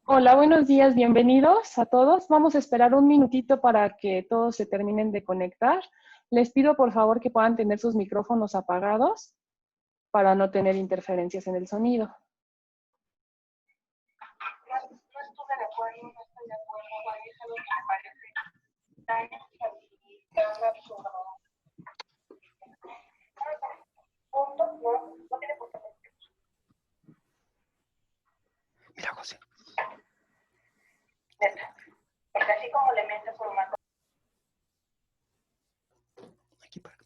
Hola, buenos días, bienvenidos a todos. Vamos a esperar un minutito para que todos se terminen de conectar. Les pido por favor que puedan tener sus micrófonos apagados para no tener interferencias en el sonido. No estuve de acuerdo, no estoy de acuerdo, eso es lo que me parece tan absurdo. Punto, no tiene por qué. Mira, José. Porque así como le metes formato. Aquí para acá.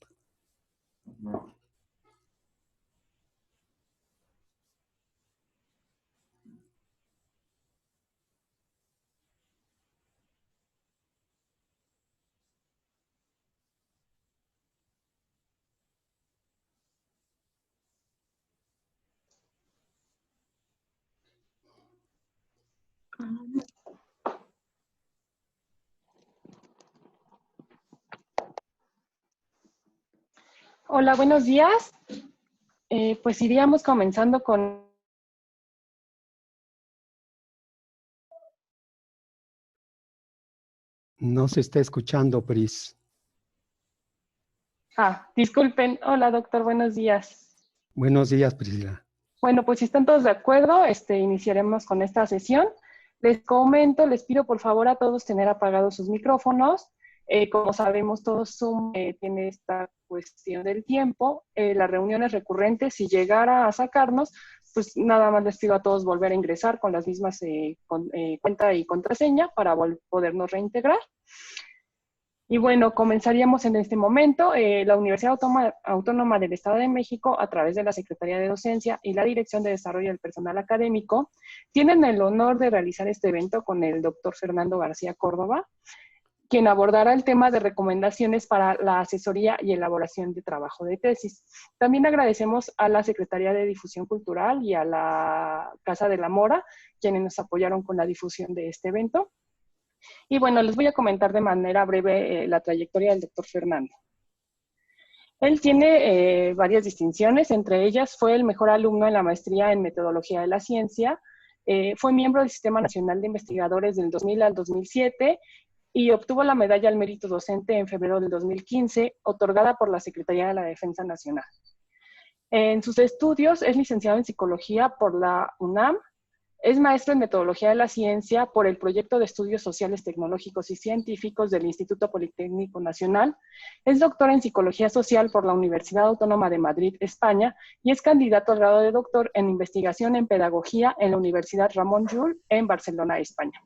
Hola, buenos días. Pues iríamos comenzando con... No se está escuchando, Pris. Disculpen. Hola, doctor, buenos días. Buenos días, Priscila. Bueno, pues si están todos de acuerdo, iniciaremos con esta sesión. Les comento, les pido por favor a todos tener apagados sus micrófonos. Como sabemos, todo Zoom tiene esta cuestión del tiempo. Las reuniones recurrentes, si llegara a sacarnos, pues nada más les pido a todos volver a ingresar con las mismas cuenta y contraseña para podernos reintegrar. Y bueno, comenzaríamos en este momento. La Universidad Autónoma del Estado de México, a través de la Secretaría de Docencia y la Dirección de Desarrollo del Personal Académico, tienen el honor de realizar este evento con el doctor Fernando García Córdoba, quien abordará el tema de recomendaciones para la asesoría y elaboración de trabajo de tesis. También agradecemos a la Secretaría de Difusión Cultural y a la Casa de la Mora, quienes nos apoyaron con la difusión de este evento. Y bueno, les voy a comentar de manera breve la trayectoria del doctor Fernando. Él tiene varias distinciones, entre ellas fue el mejor alumno en la maestría en metodología de la ciencia, fue miembro del Sistema Nacional de Investigadores del 2000 al 2007 y obtuvo la medalla al mérito docente en febrero del 2015, otorgada por la Secretaría de la Defensa Nacional. En sus estudios es licenciado en psicología por la UNAM. Es maestro en Metodología de la Ciencia por el Proyecto de Estudios Sociales, Tecnológicos y Científicos del Instituto Politécnico Nacional. Es doctor en Psicología Social por la Universidad Autónoma de Madrid, España, y es candidato al grado de doctor en Investigación en Pedagogía en la Universidad Ramon Llull en Barcelona, España.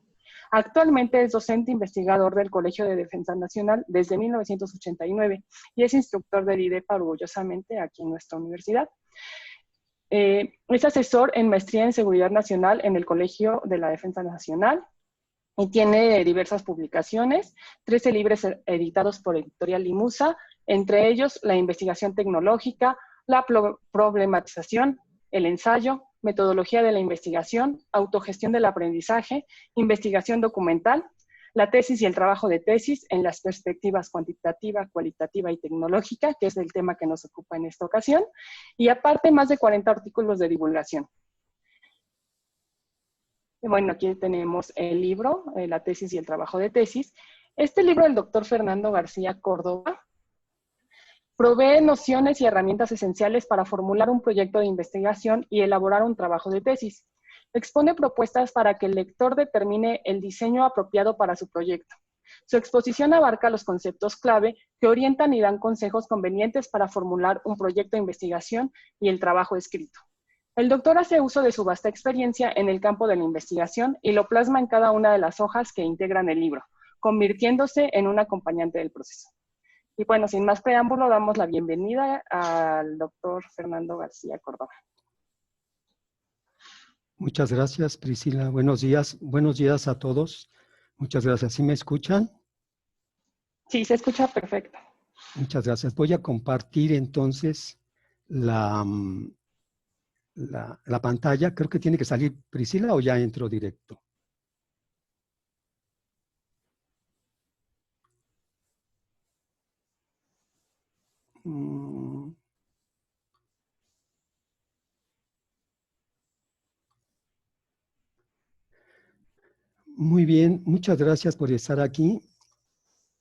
Actualmente es docente investigador del Colegio de Defensa Nacional desde 1989 y es instructor del IDEPA orgullosamente aquí en nuestra universidad. Es asesor en maestría en seguridad nacional en el Colegio de la Defensa Nacional y tiene diversas publicaciones, 13 libros editados por Editorial Limusa, entre ellos la investigación tecnológica, la problematización, el ensayo, metodología de la investigación, autogestión del aprendizaje, investigación documental, la tesis y el trabajo de tesis en las perspectivas cuantitativa, cualitativa y tecnológica, que es el tema que nos ocupa en esta ocasión, y aparte más de 40 artículos de divulgación. Y bueno, aquí tenemos el libro, la tesis y el trabajo de tesis. Este libro del doctor Fernando García Córdoba provee nociones y herramientas esenciales para formular un proyecto de investigación y elaborar un trabajo de tesis. Expone propuestas para que el lector determine el diseño apropiado para su proyecto. Su exposición abarca los conceptos clave que orientan y dan consejos convenientes para formular un proyecto de investigación y el trabajo escrito. El doctor hace uso de su vasta experiencia en el campo de la investigación y lo plasma en cada una de las hojas que integran el libro, convirtiéndose en un acompañante del proceso. Y bueno, sin más preámbulo, damos la bienvenida al doctor Fernando García Córdoba. Muchas gracias, Priscila. Buenos días a todos. Muchas gracias. ¿Sí me escuchan? Sí, se escucha perfecto. Muchas gracias. Voy a compartir entonces la pantalla. Creo que tiene que salir Priscila o ya entro directo. Muy bien, muchas gracias por estar aquí.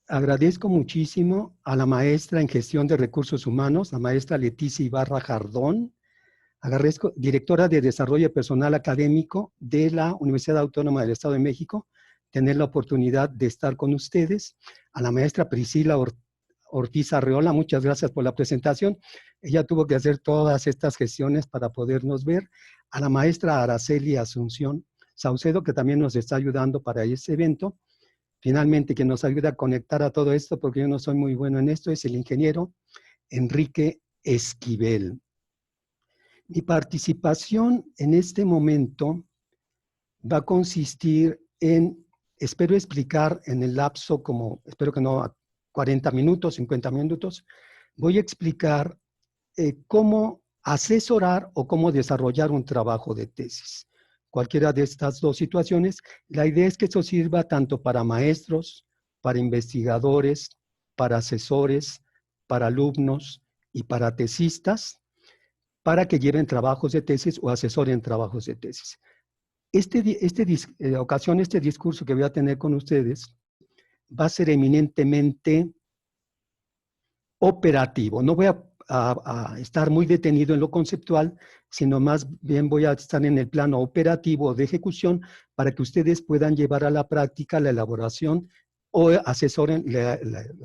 Agradezco muchísimo a la maestra en gestión de recursos humanos, la maestra Leticia Ibarra Jardón, agradezco, directora de desarrollo personal académico de la Universidad Autónoma del Estado de México, tener la oportunidad de estar con ustedes. A la maestra Priscila Ortiz Arreola, muchas gracias por la presentación. Ella tuvo que hacer todas estas gestiones para podernos ver. A la maestra Araceli Asunción Saucedo, que también nos está ayudando para este evento. Finalmente, quien nos ayuda a conectar a todo esto, porque yo no soy muy bueno en esto, es el ingeniero Enrique Esquivel. Mi participación en este momento va a consistir en, espero explicar en el lapso como, espero que no 40 minutos, 50 minutos, voy a explicar cómo asesorar o cómo desarrollar un trabajo de tesis. Cualquiera de estas dos situaciones, la idea es que eso sirva tanto para maestros, para investigadores, para asesores, para alumnos y para tesistas, para que lleven trabajos de tesis o asesoren trabajos de tesis. Este discurso que voy a tener con ustedes va a ser eminentemente operativo. No voy a estar muy detenido en lo conceptual, sino más bien voy a estar en el plano operativo de ejecución para que ustedes puedan llevar a la práctica la elaboración o asesoren la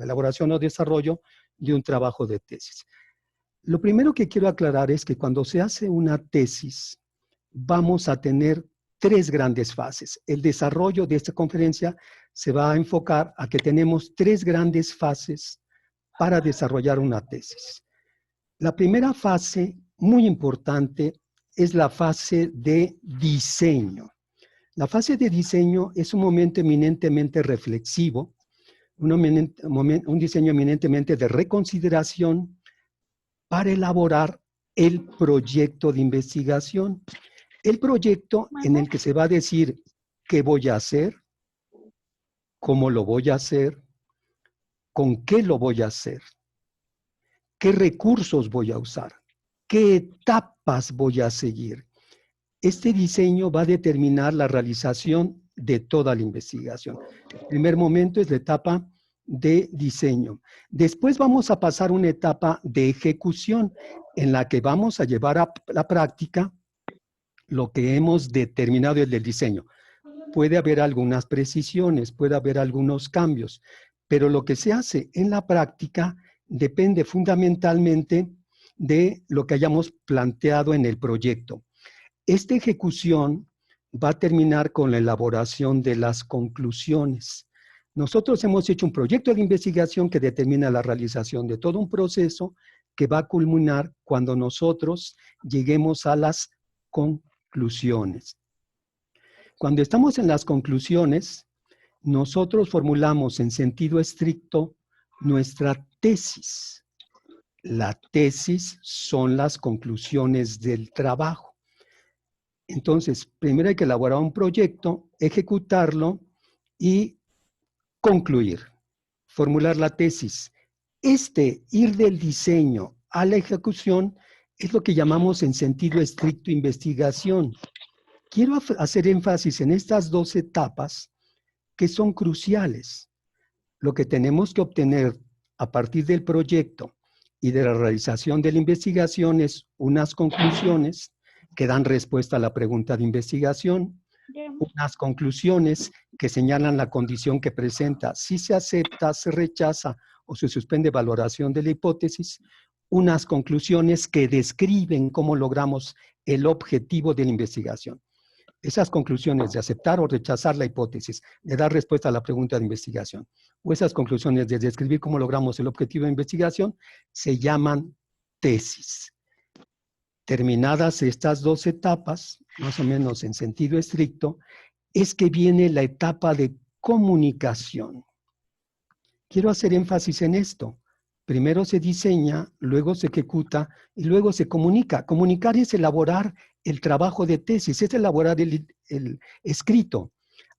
elaboración o desarrollo de un trabajo de tesis. Lo primero que quiero aclarar es que cuando se hace una tesis, vamos a tener tres grandes fases. El desarrollo de esta conferencia se va a enfocar a que tenemos tres grandes fases para desarrollar una tesis. La primera fase, muy importante, es la fase de diseño. La fase de diseño es un momento eminentemente reflexivo, un diseño eminentemente de reconsideración para elaborar el proyecto de investigación. El proyecto en el que se va a decir qué voy a hacer, cómo lo voy a hacer, con qué lo voy a hacer, qué recursos voy a usar, qué etapas voy a seguir. Este diseño va a determinar la realización de toda la investigación. El primer momento es la etapa de diseño. Después vamos a pasar a una etapa de ejecución en la que vamos a llevar a la práctica lo que hemos determinado desde el diseño. Puede haber algunas precisiones, puede haber algunos cambios, pero lo que se hace en la práctica depende fundamentalmente de lo que hayamos planteado en el proyecto. Esta ejecución va a terminar con la elaboración de las conclusiones. Nosotros hemos hecho un proyecto de investigación que determina la realización de todo un proceso que va a culminar cuando nosotros lleguemos a las conclusiones. Cuando estamos en las conclusiones, nosotros formulamos en sentido estricto nuestra tesis. La tesis son las conclusiones del trabajo. Entonces, primero hay que elaborar un proyecto, ejecutarlo y concluir, formular la tesis. Ir del diseño a la ejecución es lo que llamamos en sentido estricto investigación. Quiero hacer énfasis en estas dos etapas que son cruciales. Lo que tenemos que obtener a partir del proyecto y de la realización de la investigación es unas conclusiones que dan respuesta a la pregunta de investigación, unas conclusiones que señalan la condición que presenta, si se acepta, se rechaza o se suspende valoración de la hipótesis, unas conclusiones que describen cómo logramos el objetivo de la investigación. Esas conclusiones de aceptar o rechazar la hipótesis, de dar respuesta a la pregunta de investigación, o esas conclusiones de describir cómo logramos el objetivo de investigación, se llaman tesis. Terminadas estas dos etapas, más o menos en sentido estricto, es que viene la etapa de comunicación. Quiero hacer énfasis en esto. Primero se diseña, luego se ejecuta y luego se comunica. Comunicar es elaborar el trabajo de tesis, es elaborar el escrito.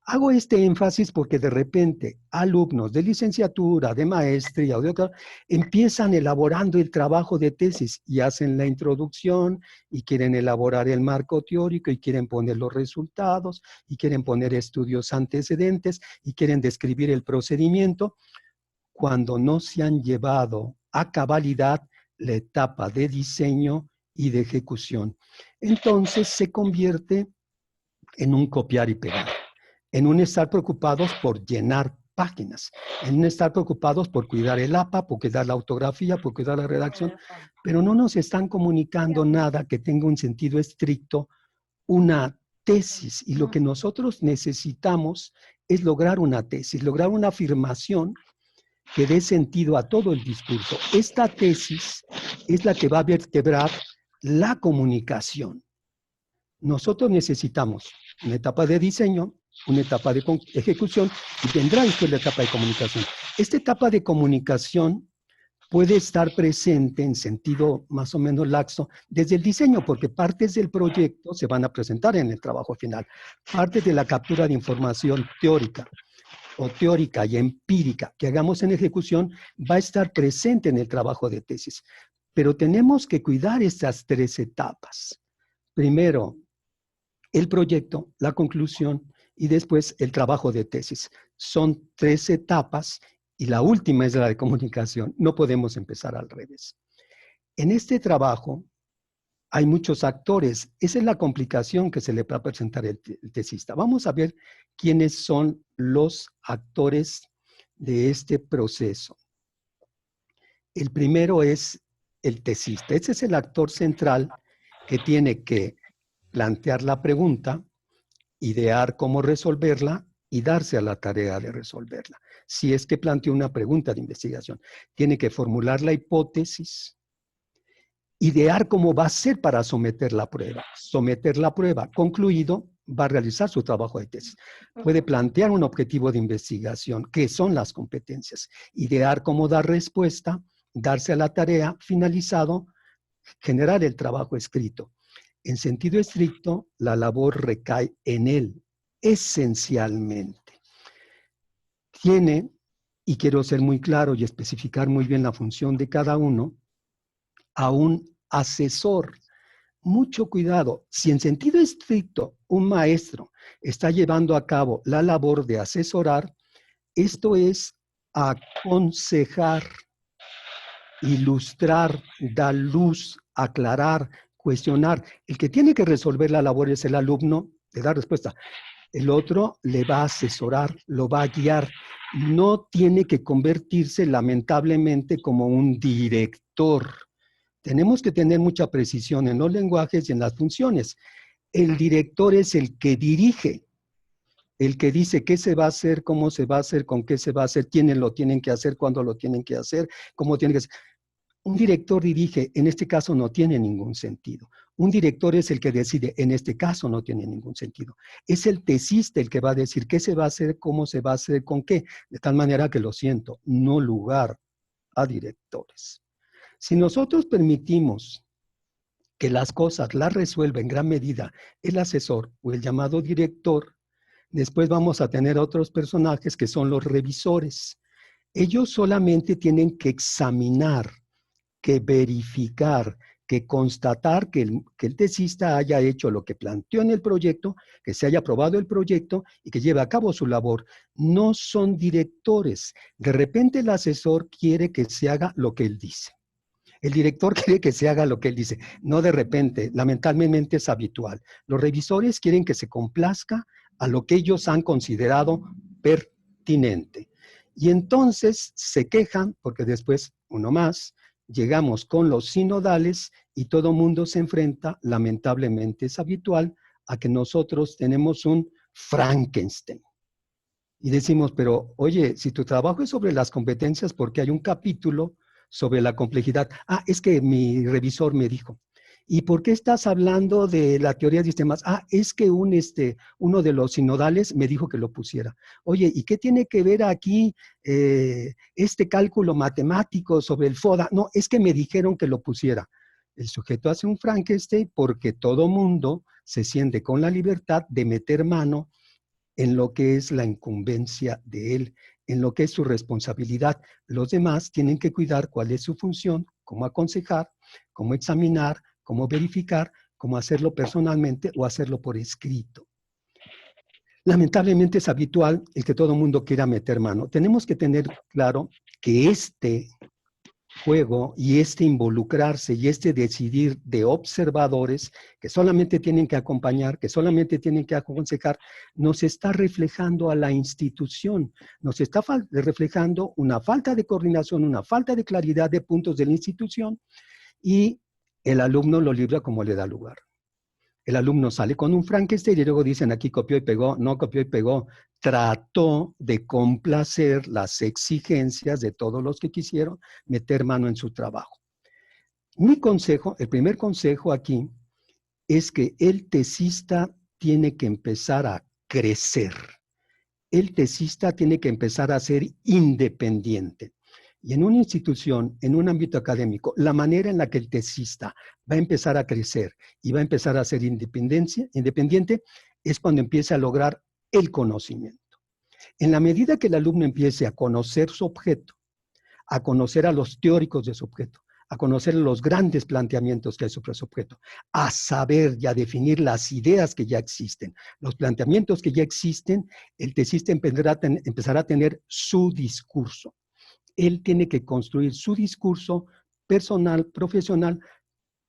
Hago este énfasis porque de repente alumnos de licenciatura, de maestría o de otra, empiezan elaborando el trabajo de tesis y hacen la introducción y quieren elaborar el marco teórico y quieren poner los resultados y quieren poner estudios antecedentes y quieren describir el procedimiento cuando no se han llevado a cabalidad la etapa de diseño y de ejecución. Entonces se convierte en un copiar y pegar, en un estar preocupados por llenar páginas, en un estar preocupados por cuidar el APA, por cuidar la ortografía, por cuidar la redacción, pero no nos están comunicando nada que tenga un sentido estricto, una tesis. Y lo que nosotros necesitamos es lograr una tesis, lograr una afirmación que dé sentido a todo el discurso. Esta tesis es la que va a vertebrar la comunicación. Nosotros necesitamos una etapa de diseño, una etapa de ejecución y vendrá después la etapa de comunicación. Esta etapa de comunicación puede estar presente en sentido más o menos laxo desde el diseño, porque partes del proyecto se van a presentar en el trabajo final. Partes de la captura de información teórica o teórica y empírica que hagamos en ejecución va a estar presente en el trabajo de tesis. Pero tenemos que cuidar estas tres etapas. Primero, el proyecto, la conclusión y después el trabajo de tesis. Son tres etapas y la última es la de comunicación. No podemos empezar al revés. En este trabajo hay muchos actores. Esa es la complicación que se le va a presentar el tesista. Vamos a ver quiénes son los actores de este proceso. El primero es el tesista. Ese es el actor central que tiene que plantear la pregunta, idear cómo resolverla y darse a la tarea de resolverla. Si es que plantea una pregunta de investigación, tiene que formular la hipótesis, idear cómo va a ser para someter la prueba. Concluido, va a realizar su trabajo de tesis. Puede plantear un objetivo de investigación, que son las competencias, idear cómo dar respuesta, darse a la tarea, finalizado, generar el trabajo escrito. En sentido estricto, la labor recae en él, esencialmente. Tiene, y quiero ser muy claro y especificar muy bien la función de cada uno, a un asesor. Mucho cuidado. Si en sentido estricto un maestro está llevando a cabo la labor de asesorar, esto es aconsejar, ilustrar, dar luz, aclarar, cuestionar. El que tiene que resolver la labor es el alumno, le da respuesta. El otro le va a asesorar, lo va a guiar. No tiene que convertirse lamentablemente como un director. Tenemos que tener mucha precisión en los lenguajes y en las funciones. El director es el que dirige, el que dice qué se va a hacer, cómo se va a hacer, con qué se va a hacer, quiénes lo tienen que hacer, cuándo lo tienen que hacer, cómo tienen que hacer. Un director dirige, en este caso no tiene ningún sentido. Un director es el que decide, en este caso no tiene ningún sentido. Es el tesista el que va a decir qué se va a hacer, cómo se va a hacer, con qué. De tal manera que lo siento, no lugar a directores. Si nosotros permitimos que las cosas las resuelva en gran medida el asesor o el llamado director, después vamos a tener otros personajes que son los revisores. Ellos solamente tienen que examinar, que verificar, que constatar que el tesista haya hecho lo que planteó en el proyecto, que se haya aprobado el proyecto y que lleve a cabo su labor. No son directores. De repente el asesor quiere que se haga lo que él dice. El director quiere que se haga lo que él dice. No de repente, lamentablemente es habitual. Los revisores quieren que se complazca a lo que ellos han considerado pertinente. Y entonces se quejan porque después, uno más, llegamos con los sinodales y todo mundo se enfrenta, lamentablemente es habitual, a que nosotros tenemos un Frankenstein. Y decimos, pero oye, si tu trabajo es sobre las competencias, ¿por qué hay un capítulo sobre la complejidad? Ah, es que mi revisor me dijo. ¿Y por qué estás hablando de la teoría de sistemas? Ah, es que uno de los sinodales me dijo que lo pusiera. Oye, ¿y qué tiene que ver aquí este cálculo matemático sobre el FODA? No, es que me dijeron que lo pusiera. El sujeto hace un Frankenstein porque todo mundo se siente con la libertad de meter mano en lo que es la incumbencia de él, en lo que es su responsabilidad. Los demás tienen que cuidar cuál es su función, cómo aconsejar, cómo examinar, cómo verificar, cómo hacerlo personalmente o hacerlo por escrito. Lamentablemente es habitual el que todo el mundo quiera meter mano. Tenemos que tener claro que este juego y este involucrarse y este decidir de observadores que solamente tienen que acompañar, que solamente tienen que aconsejar, nos está reflejando a la institución, nos está reflejando una falta de coordinación, una falta de claridad de puntos de la institución y el alumno lo libra como le da lugar. El alumno sale con un Frankenstein y luego dicen aquí copió y pegó, no copió y pegó. Trató de complacer las exigencias de todos los que quisieron meter mano en su trabajo. Mi consejo, el primer consejo aquí, es que el tesista tiene que empezar a crecer. El tesista tiene que empezar a ser independiente. Y en una institución, en un ámbito académico, la manera en la que el tesista va a empezar a crecer y va a empezar a ser independiente es cuando empiece a lograr el conocimiento. En la medida que el alumno empiece a conocer su objeto, a conocer a los teóricos de su objeto, a conocer los grandes planteamientos que hay sobre su objeto, a saber y a definir las ideas que ya existen, los planteamientos que ya existen, el tesista empezará a tener su discurso. Él tiene que construir su discurso personal, profesional,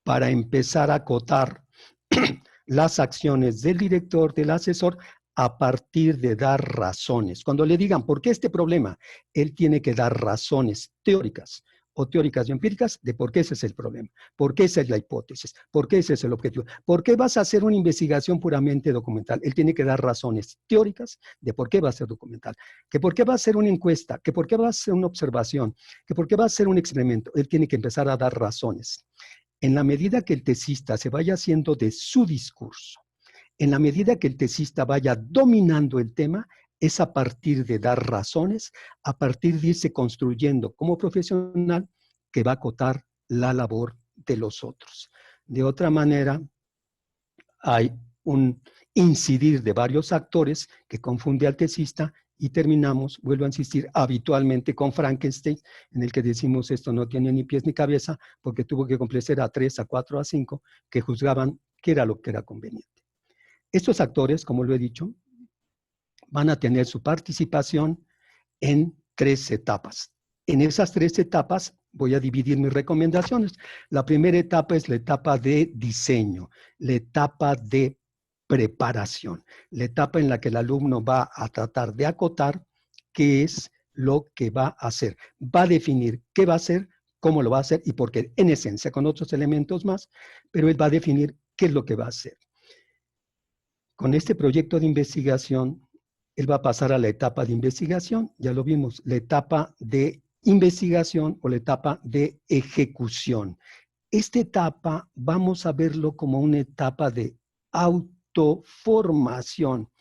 para empezar a acotar las acciones del director, del asesor, a partir de dar razones. Cuando le digan, ¿por qué este problema? Él tiene que dar razones teóricas o teóricas y empíricas de por qué ese es el problema, por qué esa es la hipótesis, por qué ese es el objetivo, por qué vas a hacer una investigación puramente documental. Él tiene que dar razones teóricas de por qué va a ser documental, que por qué va a ser una encuesta, que por qué va a ser una observación, que por qué va a ser un experimento. Él tiene que empezar a dar razones. En la medida que el tesista se vaya haciendo de su discurso, en la medida que el tesista vaya dominando el tema, es a partir de dar razones, a partir de irse construyendo como profesional que va a acotar la labor de los otros. De otra manera, hay un incidir de varios actores que confunde al tesista y terminamos, vuelvo a insistir, habitualmente con Frankenstein, en el que decimos esto no tiene ni pies ni cabeza, porque tuvo que complacer a 3, a 4, a 5, que juzgaban qué era lo que era conveniente. Estos actores, como lo he dicho, van a tener su participación en 3 etapas. En esas 3 etapas voy a dividir mis recomendaciones. La primera etapa es la etapa de diseño, la etapa de preparación, la etapa en la que el alumno va a tratar de acotar qué es lo que va a hacer. Va a definir qué va a hacer, cómo lo va a hacer y por qué, en esencia, con otros elementos más, pero él va a definir qué es lo que va a hacer. Con este proyecto de investigación, él va a pasar a la etapa de investigación, ya lo vimos, la etapa de investigación o la etapa de ejecución. Esta etapa vamos a verlo como una etapa de autoformación.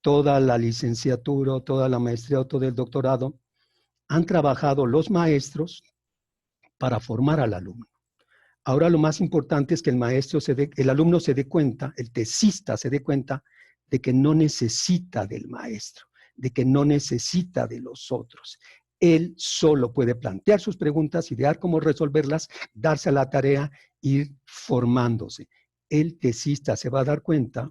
Toda la licenciatura, toda la maestría o todo el doctorado han trabajado los maestros para formar al alumno. Ahora lo más importante es que el alumno se dé cuenta, el tesista se dé cuenta de que no necesita del maestro, de que no necesita de los otros. Él solo puede plantear sus preguntas, idear cómo resolverlas, darse a la tarea, ir formándose. El tesista se va a dar cuenta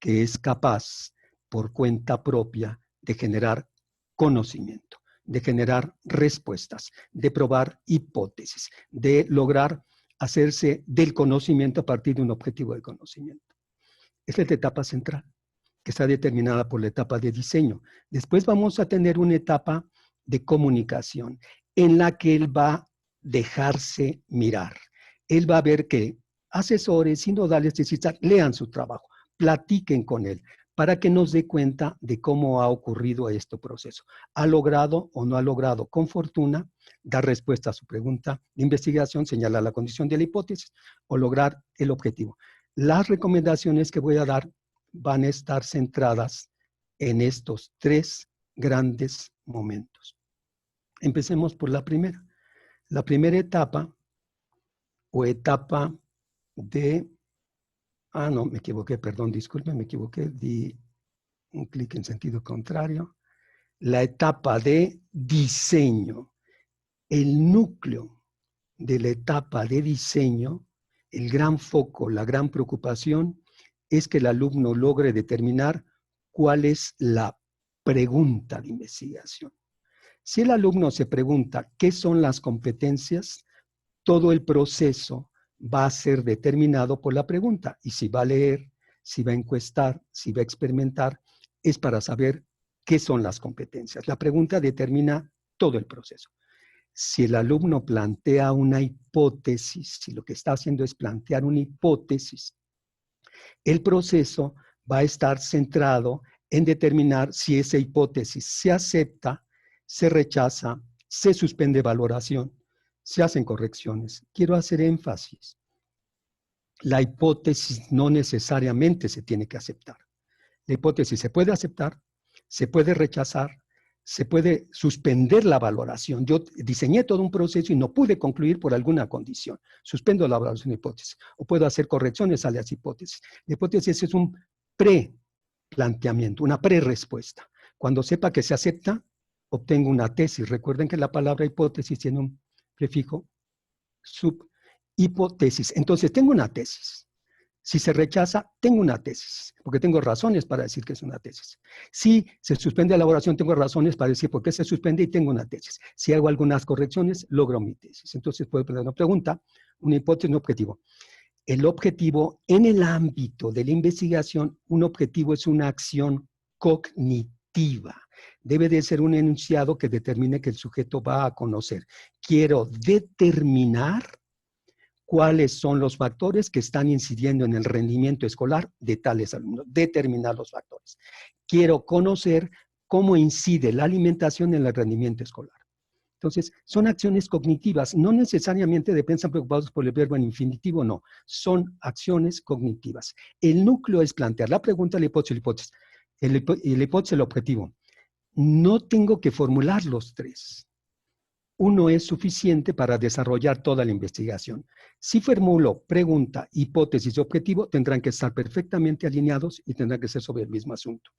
que es capaz, por cuenta propia, de generar conocimiento, de generar respuestas, de probar hipótesis, de lograr hacerse del conocimiento a partir de un objetivo de conocimiento. Esta es la etapa central, que está determinada por la etapa de diseño. Después vamos a tener una etapa de comunicación, en la que él va a dejarse mirar. Él va a ver que asesores, sinodales, tesistas, lean su trabajo, platiquen con él, para que nos dé cuenta de cómo ha ocurrido este proceso. ¿Ha logrado o no ha logrado, con fortuna, dar respuesta a su pregunta de investigación, señalar la condición de la hipótesis o lograr el objetivo? Las recomendaciones que voy a dar van a estar centradas en estos 3 grandes momentos. Empecemos por la primera. La primera etapa o etapa de... no, me equivoqué, perdón, disculpen, me equivoqué. un clic en sentido contrario, la etapa de diseño. El núcleo de la etapa de diseño, el gran foco, la gran preocupación, es que el alumno logre determinar cuál es la pregunta de investigación. Si el alumno se pregunta qué son las competencias, todo el proceso va a ser determinado por la pregunta. Y si va a leer, si va a encuestar, si va a experimentar, es para saber qué son las competencias. La pregunta determina todo el proceso. Si el alumno plantea una hipótesis, si lo que está haciendo es plantear una hipótesis, el proceso va a estar centrado en determinar si esa hipótesis se acepta, se rechaza, se suspende valoración, se hacen correcciones. Quiero hacer énfasis. La hipótesis no necesariamente se tiene que aceptar. La hipótesis se puede aceptar, se puede rechazar, se puede suspender la valoración. Yo diseñé todo un proceso y no pude concluir por alguna condición. Suspendo la valoración de hipótesis. O puedo hacer correcciones a las hipótesis. La hipótesis es un pre-planteamiento, una pre-respuesta. Cuando sepa que se acepta, obtengo una tesis. Recuerden que la palabra hipótesis tiene un prefijo sub, hipótesis. Entonces, tengo una tesis. Si se rechaza, tengo una tesis, porque tengo razones para decir que es una tesis. Si se suspende la elaboración, tengo razones para decir por qué se suspende y tengo una tesis. Si hago algunas correcciones, logro mi tesis. Entonces, puedo poner una pregunta, una hipótesis, un objetivo. El objetivo, en el ámbito de la investigación, un objetivo es una acción cognitiva. Debe de ser un enunciado que determine que el sujeto va a conocer. Quiero determinar cuáles son los factores que están incidiendo en el rendimiento escolar de tales alumnos. Determinar los factores. Quiero conocer cómo incide la alimentación en el rendimiento escolar. Entonces, son acciones cognitivas, no necesariamente de pensar preocupados por el verbo en infinitivo, no. Son acciones cognitivas. El núcleo es plantear la pregunta, la hipótesis, el objetivo. No tengo que formular los tres. Uno es suficiente para desarrollar toda la investigación. Si formulo pregunta, hipótesis y objetivo, tendrán que estar perfectamente alineados y tendrán que ser sobre el mismo asunto.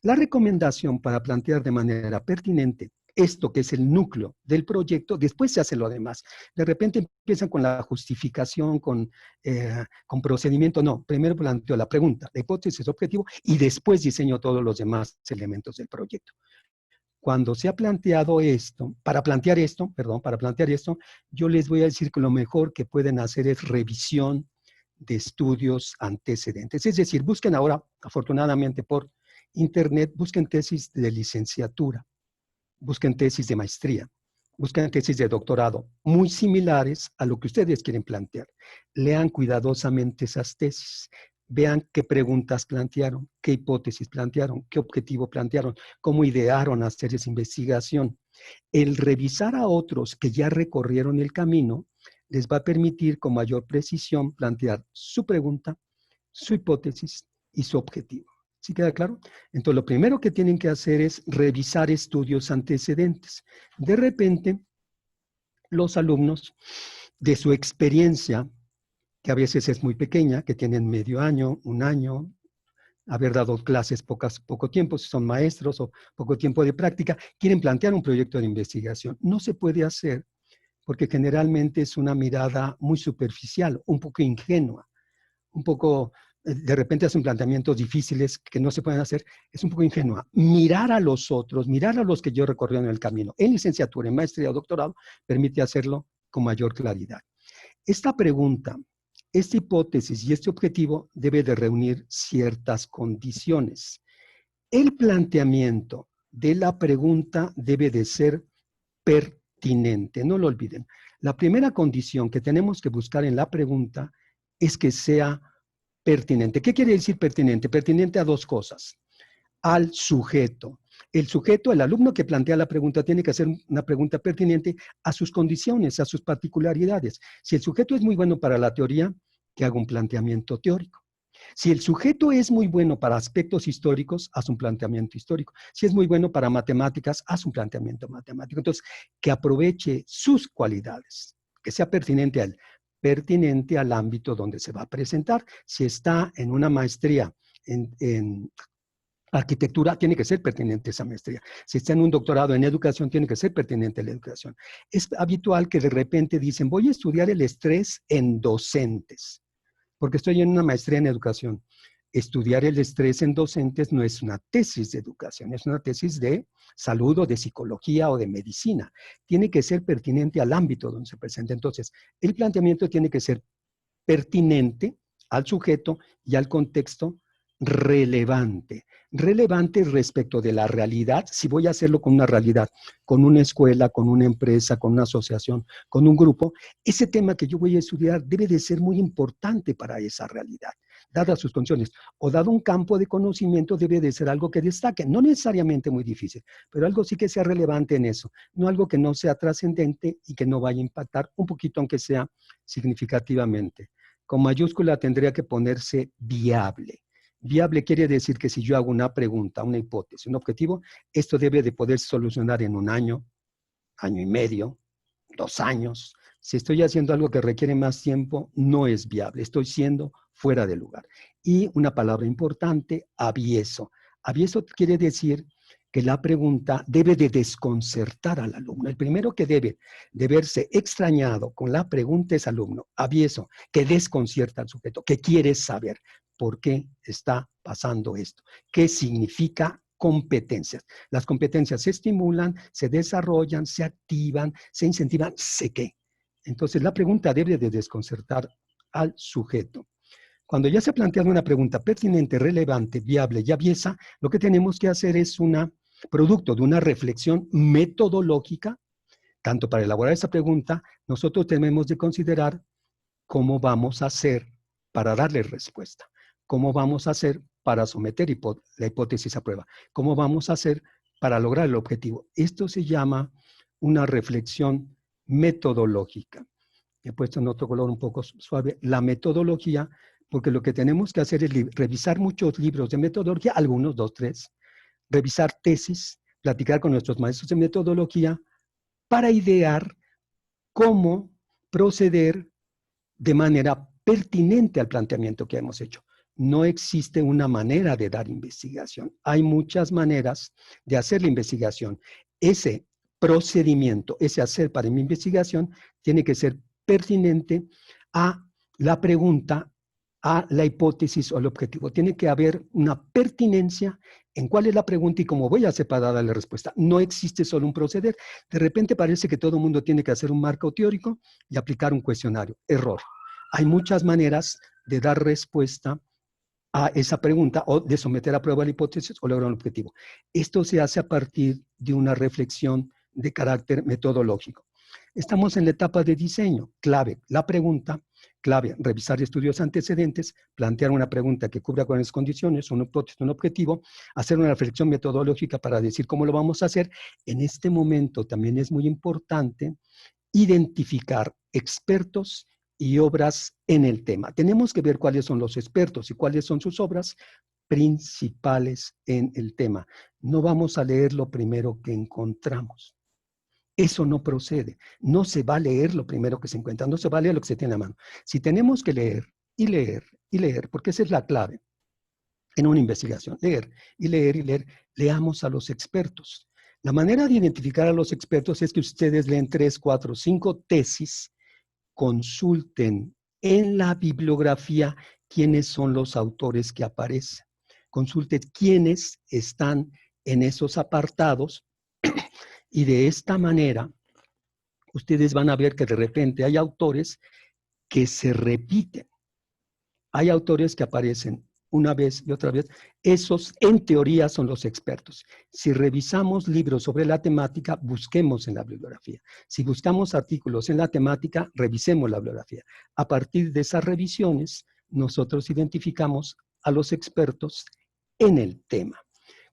La recomendación para plantear de manera pertinente esto que es el núcleo del proyecto, después se hace lo demás. De repente empiezan con la justificación, con procedimiento. No, primero planteo la pregunta, la hipótesis, objetivo, y después diseño todos los demás elementos del proyecto. Cuando se ha planteado esto, para plantear esto, yo les voy a decir que lo mejor que pueden hacer es revisión de estudios antecedentes. Es decir, busquen ahora, afortunadamente por internet, busquen tesis de licenciatura, busquen tesis de maestría, busquen tesis de doctorado, muy similares a lo que ustedes quieren plantear. Lean cuidadosamente esas tesis. Vean qué preguntas plantearon, qué hipótesis plantearon, qué objetivo plantearon, cómo idearon hacer esa investigación. El revisar a otros que ya recorrieron el camino les va a permitir con mayor precisión plantear su pregunta, su hipótesis y su objetivo. ¿Sí queda claro? Entonces, lo primero que tienen que hacer es revisar estudios antecedentes. De repente, los alumnos, de su experiencia, que a veces es muy pequeña, que tienen medio año, un año, haber dado clases poco tiempo, si son maestros o poco tiempo de práctica, quieren plantear un proyecto de investigación. No se puede hacer porque generalmente es una mirada muy superficial, un poco ingenua, un poco, de repente hacen planteamientos difíciles que no se pueden hacer, es un poco ingenua. Mirar a los otros, mirar a los que yo recorrí en el camino, en licenciatura, en maestría o doctorado, permite hacerlo con mayor claridad. Esta pregunta, esta hipótesis y este objetivo debe de reunir ciertas condiciones. El planteamiento de la pregunta debe de ser pertinente, no lo olviden. La primera condición que tenemos que buscar en la pregunta es que sea pertinente. ¿Qué quiere decir pertinente? Pertinente a dos cosas. Al sujeto. El sujeto, el alumno que plantea la pregunta, tiene que hacer una pregunta pertinente a sus condiciones, a sus particularidades. Si el sujeto es muy bueno para la teoría, que haga un planteamiento teórico. Si el sujeto es muy bueno para aspectos históricos, haz un planteamiento histórico. Si es muy bueno para matemáticas, haz un planteamiento matemático. Entonces, que aproveche sus cualidades, que sea pertinente al ámbito donde se va a presentar. Si está en una maestría en Arquitectura tiene que ser pertinente esa maestría. Si está en un doctorado en educación, tiene que ser pertinente la educación. Es habitual que de repente dicen, voy a estudiar el estrés en docentes, porque estoy en una maestría en educación. Estudiar el estrés en docentes no es una tesis de educación, es una tesis de salud o de psicología o de medicina. Tiene que ser pertinente al ámbito donde se presenta. Entonces, el planteamiento tiene que ser pertinente al sujeto y al contexto, relevante. Relevante respecto de la realidad, si voy a hacerlo con una realidad, con una escuela, con una empresa, con una asociación, con un grupo, ese tema que yo voy a estudiar debe de ser muy importante para esa realidad, dadas sus condiciones, o dado un campo de conocimiento debe de ser algo que destaque, no necesariamente muy difícil, pero algo sí que sea relevante en eso, no algo que no sea trascendente y que no vaya a impactar un poquito, aunque sea significativamente. Con mayúscula tendría que ponerse viable. Viable quiere decir que si yo hago una pregunta, una hipótesis, un objetivo, esto debe de poder solucionar en un año, año y medio, 2 años. Si estoy haciendo algo que requiere más tiempo, no es viable, estoy siendo fuera de lugar. Y una palabra importante, avieso. Avieso quiere decir que la pregunta debe de desconcertar al alumno. El primero que debe de verse extrañado con la pregunta es alumno, avieso, que desconcierta al sujeto, que quiere saber por qué está pasando esto, qué significa competencias. Las competencias se estimulan, se desarrollan, se activan, se incentivan, ¿sé qué? Entonces la pregunta debe de desconcertar al sujeto. Cuando ya se ha planteado una pregunta pertinente, relevante, viable y aviesa, lo que tenemos que hacer es producto de una reflexión metodológica, tanto para elaborar esa pregunta, nosotros tenemos de considerar cómo vamos a hacer para darle respuesta, cómo vamos a hacer para someter la hipótesis a prueba, cómo vamos a hacer para lograr el objetivo. Esto se llama una reflexión metodológica. He puesto en otro color un poco suave, la metodología, porque lo que tenemos que hacer es revisar muchos libros de metodología, algunos, 2, 3, revisar tesis, platicar con nuestros maestros de metodología para idear cómo proceder de manera pertinente al planteamiento que hemos hecho. No existe una manera de dar investigación. Hay muchas maneras de hacer la investigación. Ese procedimiento, ese hacer para mi investigación, tiene que ser pertinente a la pregunta, a la hipótesis o el objetivo. Tiene que haber una pertinencia en cuál es la pregunta y cómo voy a hacer para darle respuesta. No existe solo un proceder. De repente parece que todo el mundo tiene que hacer un marco teórico y aplicar un cuestionario. Error. Hay muchas maneras de dar respuesta a esa pregunta o de someter a prueba la hipótesis o lograr un objetivo. Esto se hace a partir de una reflexión de carácter metodológico. Estamos en la etapa de diseño, clave, la pregunta, clave, revisar estudios antecedentes, plantear una pregunta que cubra con las condiciones, una hipótesis, un objetivo, hacer una reflexión metodológica para decir cómo lo vamos a hacer. En este momento también es muy importante identificar expertos y obras en el tema. Tenemos que ver cuáles son los expertos y cuáles son sus obras principales en el tema. No vamos a leer lo primero que encontramos. Eso no procede. No se va a leer lo primero que se encuentra, no se va a leer lo que se tiene a mano. Si tenemos que leer y leer y leer, porque esa es la clave en una investigación, leer y leer y leer, leamos a los expertos. La manera de identificar a los expertos es que ustedes leen 3, 4, 5 tesis, consulten en la bibliografía quiénes son los autores que aparecen. Consulten quiénes están en esos apartados y de esta manera ustedes van a ver que de repente hay autores que se repiten. Hay autores que aparecen una vez y otra vez. Esos, en teoría, son los expertos. Si revisamos libros sobre la temática, busquemos en la bibliografía. Si buscamos artículos en la temática, revisemos la bibliografía. A partir de esas revisiones, nosotros identificamos a los expertos en el tema.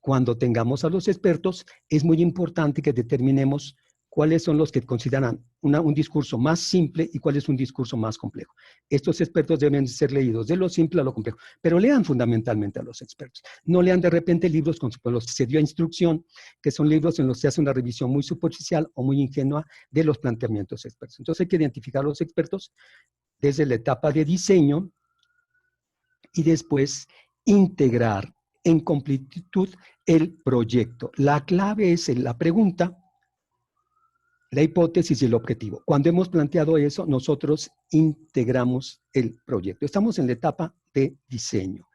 Cuando tengamos a los expertos, es muy importante que determinemos cuáles son los que consideran un discurso más simple y cuál es un discurso más complejo. Estos expertos deben ser leídos de lo simple a lo complejo, pero lean fundamentalmente a los expertos. No lean de repente libros con los que se dio instrucción, que son libros en los que se hace una revisión muy superficial o muy ingenua de los planteamientos expertos. Entonces hay que identificar a los expertos desde la etapa de diseño y después integrar en completitud el proyecto. La clave es en la pregunta, la hipótesis y el objetivo. Cuando hemos planteado eso, nosotros integramos el proyecto. Estamos en la etapa de diseño.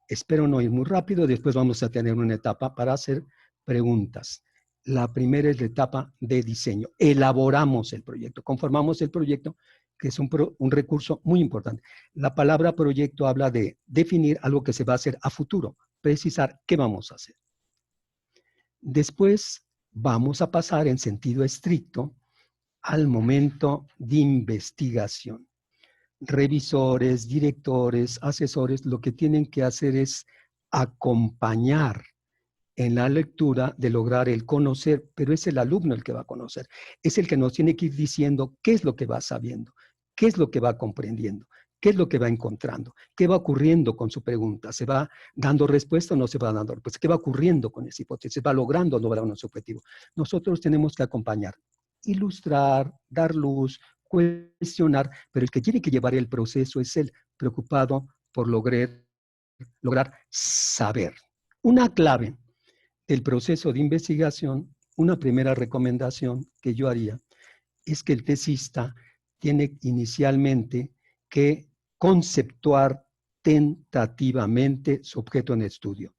Espero no ir muy rápido, después vamos a tener una etapa para hacer preguntas. La primera es la etapa de diseño. Elaboramos el proyecto, conformamos el proyecto, que es un recurso muy importante. La palabra proyecto habla de definir algo que se va a hacer a futuro, precisar qué vamos a hacer. Después vamos a pasar en sentido estricto al momento de investigación. Revisores, directores, asesores, lo que tienen que hacer es acompañar en la lectura de lograr el conocer, pero es el alumno el que va a conocer. Es el que nos tiene que ir diciendo qué es lo que va sabiendo, qué es lo que va comprendiendo, qué es lo que va encontrando, qué va ocurriendo con su pregunta. ¿Se va dando respuesta o no se va dando respuesta? ¿Qué va ocurriendo con esa hipótesis? ¿Va logrando o no logrando su objetivo? Nosotros tenemos que acompañar, ilustrar, dar luz, cuestionar, pero el que tiene que llevar el proceso es el preocupado por lograr saber. Una clave del proceso de investigación, una primera recomendación que yo haría es que el tesista tiene inicialmente que conceptuar tentativamente su objeto en estudio.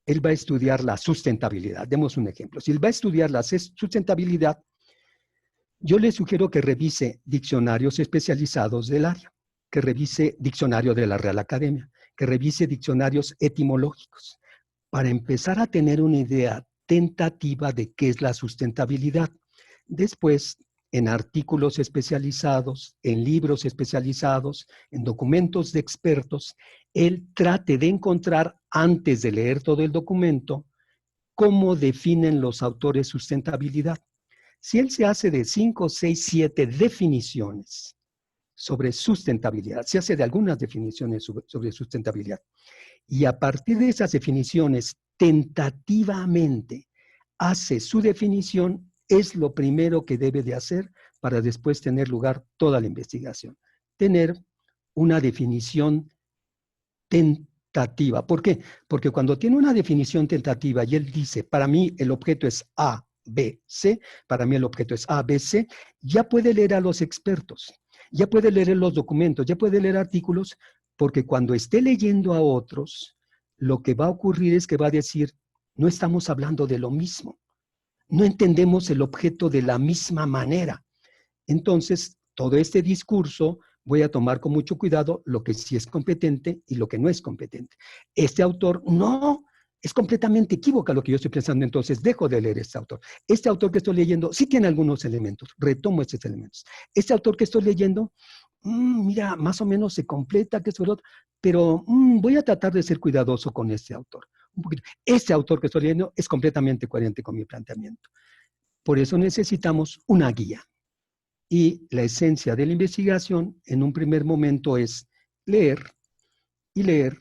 Él va a estudiar la sustentabilidad. Demos un ejemplo. Si él va a estudiar la sustentabilidad, yo le sugiero que revise diccionarios especializados del área, que revise diccionario de la Real Academia, que revise diccionarios etimológicos, para empezar a tener una idea tentativa de qué es la sustentabilidad. Después, en artículos especializados, en libros especializados, en documentos de expertos, él trate de encontrar, antes de leer todo el documento, cómo definen los autores sustentabilidad. Si él se hace de 5, 6, 7 definiciones sobre sustentabilidad, se hace de algunas definiciones sobre sustentabilidad, y a partir de esas definiciones, tentativamente hace su definición, es lo primero que debe de hacer para después tener lugar toda la investigación. Tener una definición tentativa. ¿Por qué? Porque cuando tiene una definición tentativa y él dice, para mí el objeto es A, B, C, para mí el objeto es A, B, C, ya puede leer a los expertos, ya puede leer los documentos, ya puede leer artículos, porque cuando esté leyendo a otros, lo que va a ocurrir es que va a decir, no estamos hablando de lo mismo, no entendemos el objeto de la misma manera. Entonces, todo este discurso voy a tomar con mucho cuidado lo que sí es competente y lo que no es competente. Este autor no es completamente equívoco lo que yo estoy pensando, entonces dejo de leer este autor. Este autor que estoy leyendo sí tiene algunos elementos, retomo estos elementos. Este autor que estoy leyendo, mira, más o menos se completa, que es otro, pero voy a tratar de ser cuidadoso con este autor. Un poquito. Este autor que estoy leyendo es completamente coherente con mi planteamiento. Por eso necesitamos una guía. Y la esencia de la investigación en un primer momento es leer y leer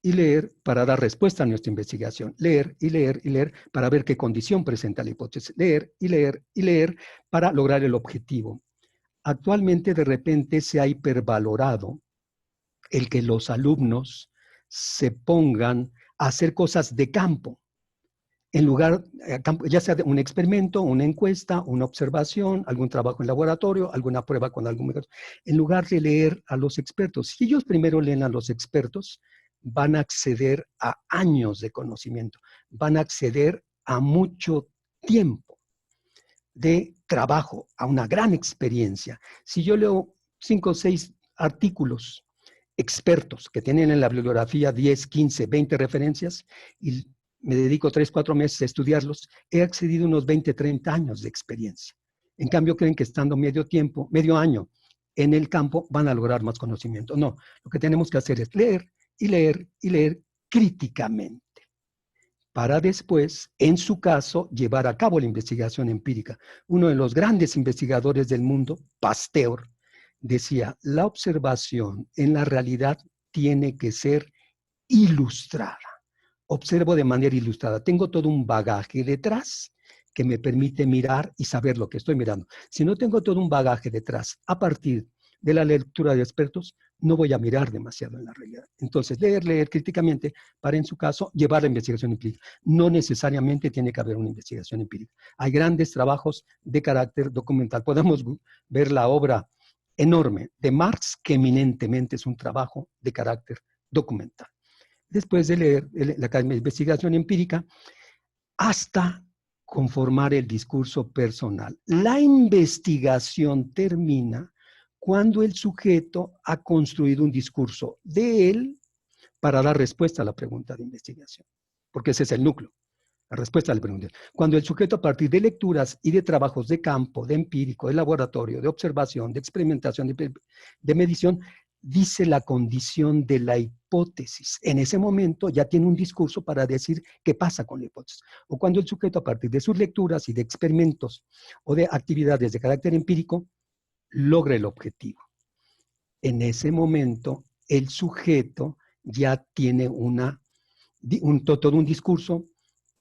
y leer para dar respuesta a nuestra investigación. Leer y leer y leer para ver qué condición presenta la hipótesis. Leer y leer y leer para lograr el objetivo. Actualmente de repente se ha hipervalorado el que los alumnos se pongan a hacer cosas de campo. En lugar, ya sea de un experimento, una encuesta, una observación, algún trabajo en laboratorio, alguna prueba con algún método, en lugar de leer a los expertos. Si ellos primero leen a los expertos, van a acceder a años de conocimiento, van a acceder a mucho tiempo de trabajo, a una gran experiencia. Si yo leo 5 o 6 artículos expertos que tienen en la bibliografía 10, 15, 20 referencias y me dedico 3, 4 meses a estudiarlos, he accedido a unos 20, 30 años de experiencia. En cambio, creen que estando medio año en el campo van a lograr más conocimiento. No, lo que tenemos que hacer es leer y leer y leer críticamente para después, en su caso, llevar a cabo la investigación empírica. Uno de los grandes investigadores del mundo, Pasteur, decía, la observación en la realidad tiene que ser ilustrada. Observo de manera ilustrada. Tengo todo un bagaje detrás que me permite mirar y saber lo que estoy mirando. Si no tengo todo un bagaje detrás, a partir de la lectura de expertos, no voy a mirar demasiado en la realidad. Entonces, leer críticamente para, en su caso, llevar la investigación empírica. No necesariamente tiene que haber una investigación empírica. Hay grandes trabajos de carácter documental. Podemos ver la obra enorme de Marx, que eminentemente es un trabajo de carácter documental. Después de leer la investigación empírica, hasta conformar el discurso personal. La investigación termina cuando el sujeto ha construido un discurso de él para dar respuesta a la pregunta de investigación, porque ese es el núcleo, la respuesta a la pregunta. Cuando el sujeto, a partir de lecturas y de trabajos de campo, de empírico, de laboratorio, de observación, de experimentación, de medición, dice la condición de la hipótesis. En ese momento ya tiene un discurso para decir qué pasa con la hipótesis. O cuando el sujeto, a partir de sus lecturas y de experimentos o de actividades de carácter empírico, logra el objetivo. En ese momento, el sujeto ya tiene todo un discurso,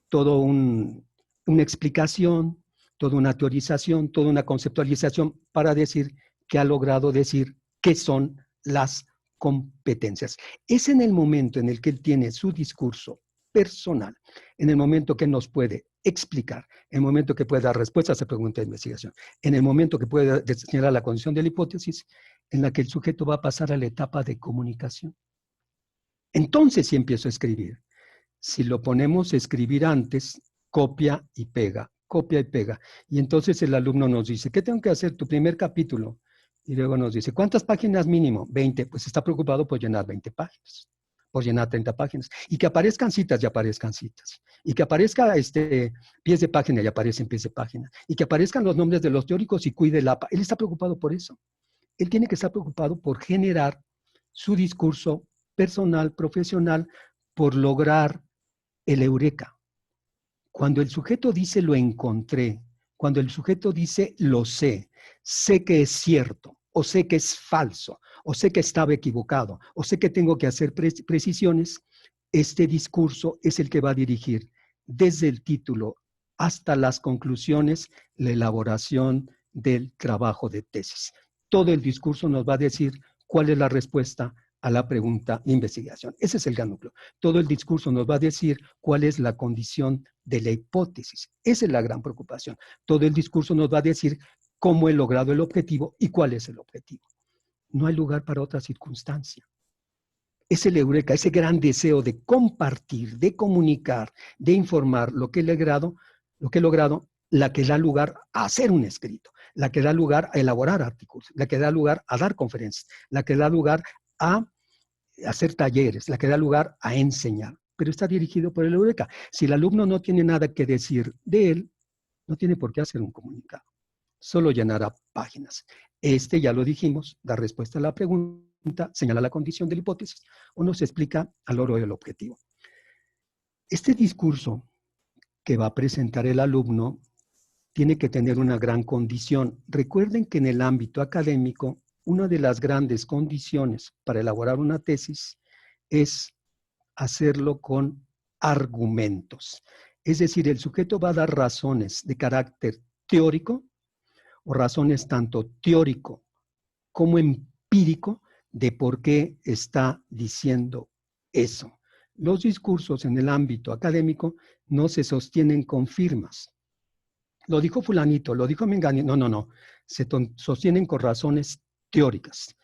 toda una explicación, toda una teorización, toda una conceptualización para decir que ha logrado decir qué son las competencias. Es en el momento en el que él tiene su discurso personal, en el momento que nos puede explicar, en el momento que puede dar respuestas a preguntas de investigación, en el momento que puede señalar la condición de la hipótesis, en la que el sujeto va a pasar a la etapa de comunicación. Entonces sí empiezo a escribir. Si lo ponemos a escribir antes, copia y pega, copia y pega. Y entonces el alumno nos dice, ¿qué tengo que hacer? Tu primer capítulo. Y luego nos dice, ¿cuántas páginas mínimo? 20. Pues está preocupado por llenar 20 páginas, por llenar 30 páginas. Y que aparezcan citas, ya aparezcan citas. Y que aparezca pies de página, ya aparecen pies de página. Y que aparezcan los nombres de los teóricos y cuide la... Él está preocupado por eso. Él tiene que estar preocupado por generar su discurso personal, profesional, por lograr el eureka. Cuando el sujeto dice lo encontré, cuando el sujeto dice lo sé que es cierto, o sé que es falso, o sé que estaba equivocado, o sé que tengo que hacer precisiones, este discurso es el que va a dirigir desde el título hasta las conclusiones, la elaboración del trabajo de tesis. Todo el discurso nos va a decir cuál es la respuesta a la pregunta de investigación. Ese es el gran núcleo. Todo el discurso nos va a decir cuál es la condición de la hipótesis. Esa es la gran preocupación. Todo el discurso nos va a decir cómo he logrado el objetivo y cuál es el objetivo. No hay lugar para otra circunstancia. Es el eureka, ese gran deseo de compartir, de comunicar, de informar lo que he logrado, la que da lugar a hacer un escrito, la que da lugar a elaborar artículos, la que da lugar a dar conferencias, la que da lugar a hacer talleres, la que da lugar a enseñar, pero está dirigido por el eureka. Si el alumno no tiene nada que decir de él, no tiene por qué hacer un comunicado, solo llenará páginas. Ya lo dijimos, da respuesta a la pregunta, señala la condición de la hipótesis o nos explica a lo largo del objetivo. Este discurso que va a presentar el alumno tiene que tener una gran condición. Recuerden que en el ámbito académico, una de las grandes condiciones para elaborar una tesis es hacerlo con argumentos. Es decir, el sujeto va a dar razones de carácter teórico o razones tanto teórico como empírico de por qué está diciendo eso. Los discursos en el ámbito académico no se sostienen con firmas. Lo dijo fulanito, lo dijo menganito. No. Se sostienen con razones teóricas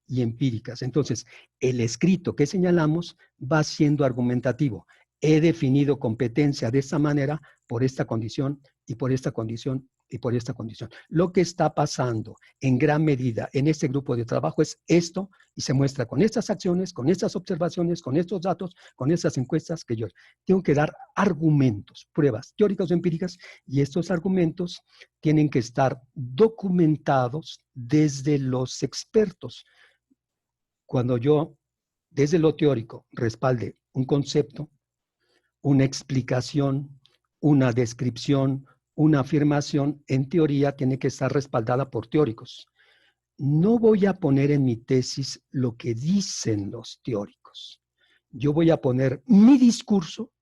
y empíricas. Entonces, el escrito que señalamos va siendo argumentativo. He definido competencia de esta manera por esta condición y por esta condición y por esta condición. Lo que está pasando en gran medida en este grupo de trabajo es esto y se muestra con estas acciones, con estas observaciones, con estos datos, con estas encuestas que yo tengo que dar argumentos, pruebas teóricas o empíricas y estos argumentos tienen que estar documentados desde los expertos. Cuando yo, desde lo teórico, respalde un concepto, una explicación, una descripción, una afirmación, en teoría tiene que estar respaldada por teóricos. No voy a poner en mi tesis lo que dicen los teóricos. Yo voy a poner mi discurso,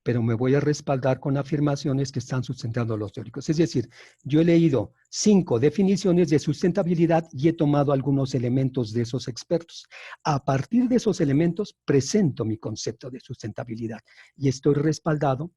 pero me voy a respaldar con afirmaciones que están sustentando los teóricos. Es decir, yo he leído 5 definiciones de sustentabilidad y he tomado algunos elementos de esos expertos. A partir de esos elementos, presento mi concepto de sustentabilidad y estoy respaldado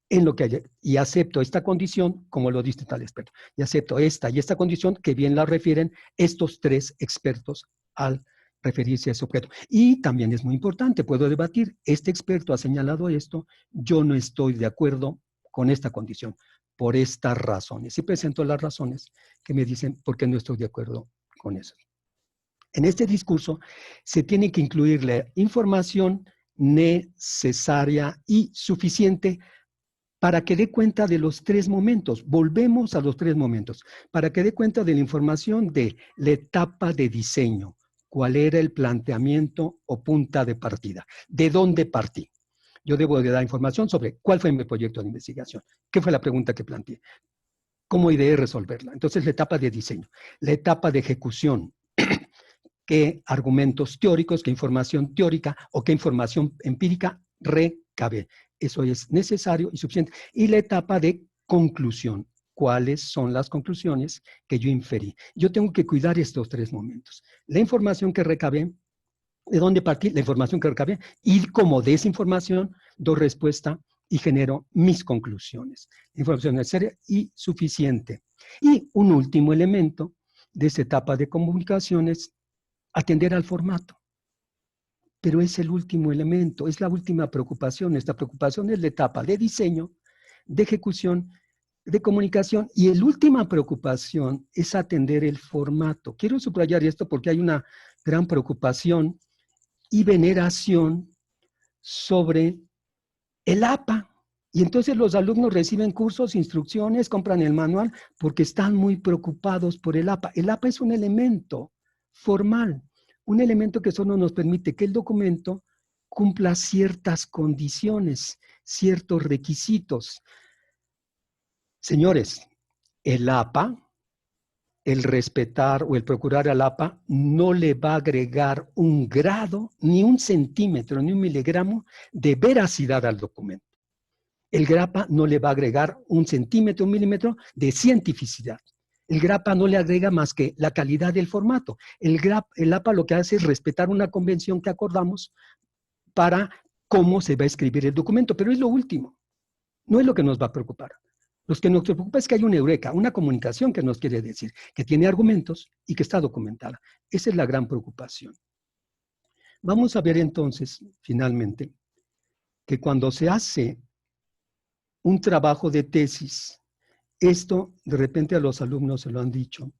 en lo que hay, y acepto esta condición, como lo dice tal experto, y acepto esta y esta condición que bien la refieren estos 3 expertos al referirse a ese objeto. Y también es muy importante, puedo debatir, este experto ha señalado esto, yo no estoy de acuerdo con esta condición, por estas razones. Y presento las razones que me dicen por qué no estoy de acuerdo con eso. En este discurso se tiene que incluir la información necesaria y suficiente para que dé cuenta de los 3 momentos. Volvemos a los 3 momentos. Para que dé cuenta de la información de la etapa de diseño. ¿Cuál era el planteamiento o punta de partida? ¿De dónde partí? Yo debo de dar información sobre cuál fue mi proyecto de investigación. ¿Qué fue la pregunta que planteé? ¿Cómo ideé resolverla? Entonces, la etapa de diseño. La etapa de ejecución. ¿Qué argumentos teóricos, qué información teórica o qué información empírica recabé? Eso es necesario y suficiente. Y la etapa de conclusión. ¿Cuáles son las conclusiones que yo inferí? Yo tengo que cuidar estos 3 momentos. La información que recabé, de dónde partí, la información que recabé, y como de esa información doy respuesta y genero mis conclusiones. Información necesaria y suficiente. Y un último elemento de esta etapa de comunicaciones, atender al formato. Pero es el último elemento, es la última preocupación. Esta preocupación es la etapa de diseño, de ejecución, de comunicación, y la última preocupación es atender el formato. Quiero subrayar esto porque hay una gran preocupación y veneración sobre el APA. Y entonces los alumnos reciben cursos, instrucciones, compran el manual porque están muy preocupados por el APA. El APA es un elemento formal, un elemento que solo nos permite que el documento cumpla ciertas condiciones, ciertos requisitos. Señores, el APA, el respetar o el procurar al APA, no le va a agregar un grado, ni un centímetro, ni un miligramo de veracidad al documento. El GRAPA no le va a agregar un centímetro, un milímetro de cientificidad. El GRAPA no le agrega más que la calidad del formato. El APA lo que hace es respetar una convención que acordamos para cómo se va a escribir el documento, pero es lo último. No es lo que nos va a preocupar. Lo que nos preocupa es que hay una eureka, una comunicación que nos quiere decir, que tiene argumentos y que está documentada. Esa es la gran preocupación. Vamos a ver entonces, finalmente, que cuando se hace un trabajo de tesis, esto de repente a los alumnos se lo han dicho,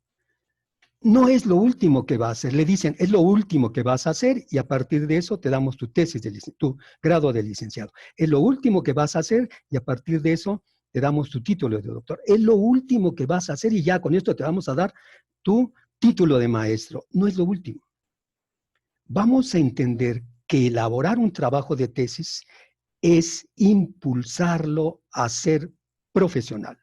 no es lo último que va a hacer, le dicen, es lo último que vas a hacer y a partir de eso te damos tu tesis, tu grado de licenciado. Es lo último que vas a hacer y a partir de eso te damos tu título de doctor. Es lo último que vas a hacer y ya con esto te vamos a dar tu título de maestro. No es lo último. Vamos a entender que elaborar un trabajo de tesis es impulsarlo a ser profesional.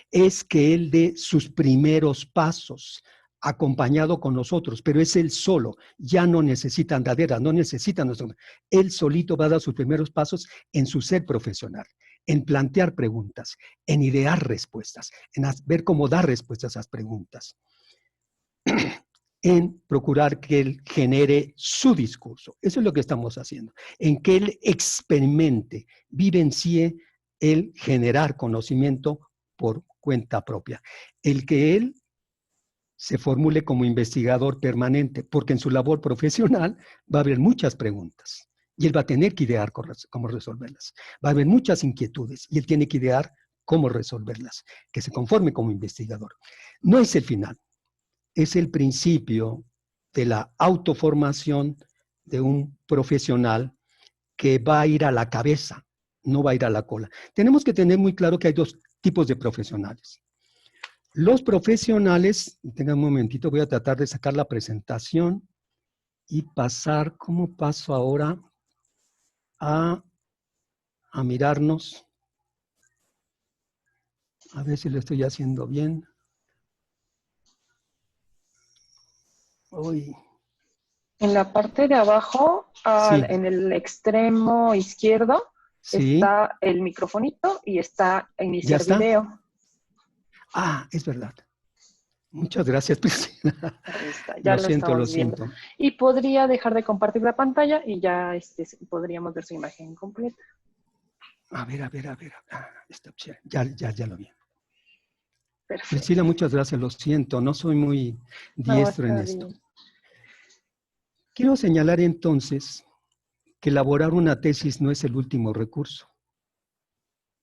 Es que él dé sus primeros pasos acompañado con nosotros, pero es él solo, ya no necesita andadera, no necesita nuestro. Él solito va a dar sus primeros pasos en su ser profesional, en plantear preguntas, en idear respuestas, en ver cómo dar respuestas a esas preguntas, en procurar que él genere su discurso. Eso es lo que estamos haciendo, en que él experimente, vivencie el generar conocimiento por cuenta propia, el que él se formule como investigador permanente, porque en su labor profesional va a haber muchas preguntas y él va a tener que idear cómo resolverlas. Va a haber muchas inquietudes y él tiene que idear cómo resolverlas, que se conforme como investigador. No es el final, es el principio de la autoformación de un profesional que va a ir a la cabeza, no va a ir a la cola. Tenemos que tener muy claro que hay 2 tipos de profesionales. Los profesionales, tengan un momentito, voy a tratar de sacar la presentación y pasar, ¿cómo paso ahora a mirarnos? A ver si lo estoy haciendo bien. Uy. En la parte de abajo, Sí. en el extremo izquierdo, Sí, está el microfonito y está ¿ya iniciar está? video. Ah, es verdad. Muchas gracias, Priscila. Ahí está, ya Lo lo siento, lo estamos viendo. siento. Y podría dejar de compartir la pantalla y ya podríamos ver su imagen completa. A ver, a ver, a ver. Ah, esta opción. Ya lo vi. Priscila, Perfecto. muchas gracias. Lo siento, no soy muy No, diestro en está esto. bien. Quiero señalar entonces que elaborar una tesis no es el último recurso.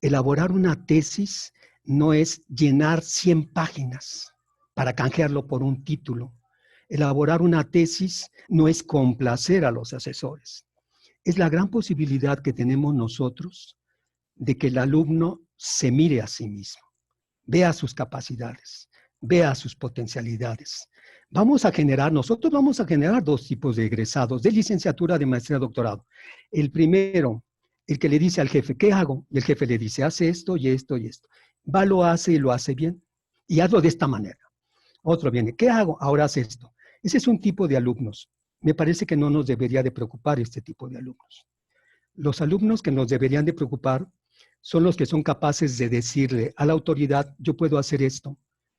Elaborar una tesis no es llenar 100 páginas para canjearlo por un título. Elaborar una tesis no es complacer a los asesores. Es la gran posibilidad que tenemos nosotros de que el alumno se mire a sí mismo, vea sus capacidades, vea sus potencialidades. Nosotros vamos a generar dos tipos de egresados, de licenciatura, de maestría, doctorado. El primero, el que le dice al jefe, ¿qué hago? Y el jefe le dice, hace esto y esto y esto. Va, lo hace y lo hace bien. Y hazlo de esta manera. Otro viene, ¿qué hago? Ahora hace esto. Ese es un tipo de alumnos. Me parece que no nos debería de preocupar este tipo de alumnos. Los alumnos que nos deberían de preocupar son los que son capaces de decirle a la autoridad, yo puedo hacer esto,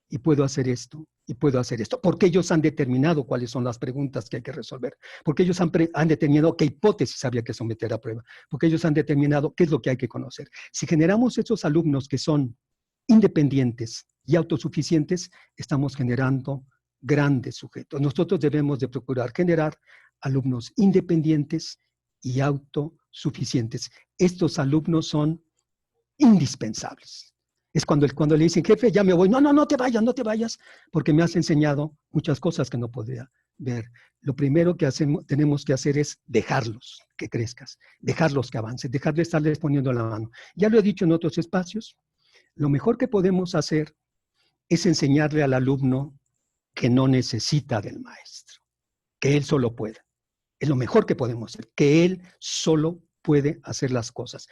y puedo hacer esto, y puedo hacer esto. Porque ellos han determinado cuáles son las preguntas que hay que resolver. Porque ellos han determinado qué hipótesis había que someter a prueba. Porque ellos han determinado qué es lo que hay que conocer. Si generamos esos alumnos que son independientes y autosuficientes, estamos generando grandes sujetos. Nosotros debemos de procurar generar alumnos independientes y autosuficientes. Estos alumnos son indispensables. Es cuando le dicen, jefe, ya me voy. No, no, no te vayas, no te vayas, porque me has enseñado muchas cosas que no podría ver. Lo primero que tenemos que hacer es dejarlos que crezcas, dejarlos que avancen, dejar de estarles poniendo la mano. Ya lo he dicho en otros espacios, lo mejor que podemos hacer es enseñarle al alumno que no necesita del maestro, que él solo puede. Es lo mejor que podemos hacer, que él solo puede hacer las cosas.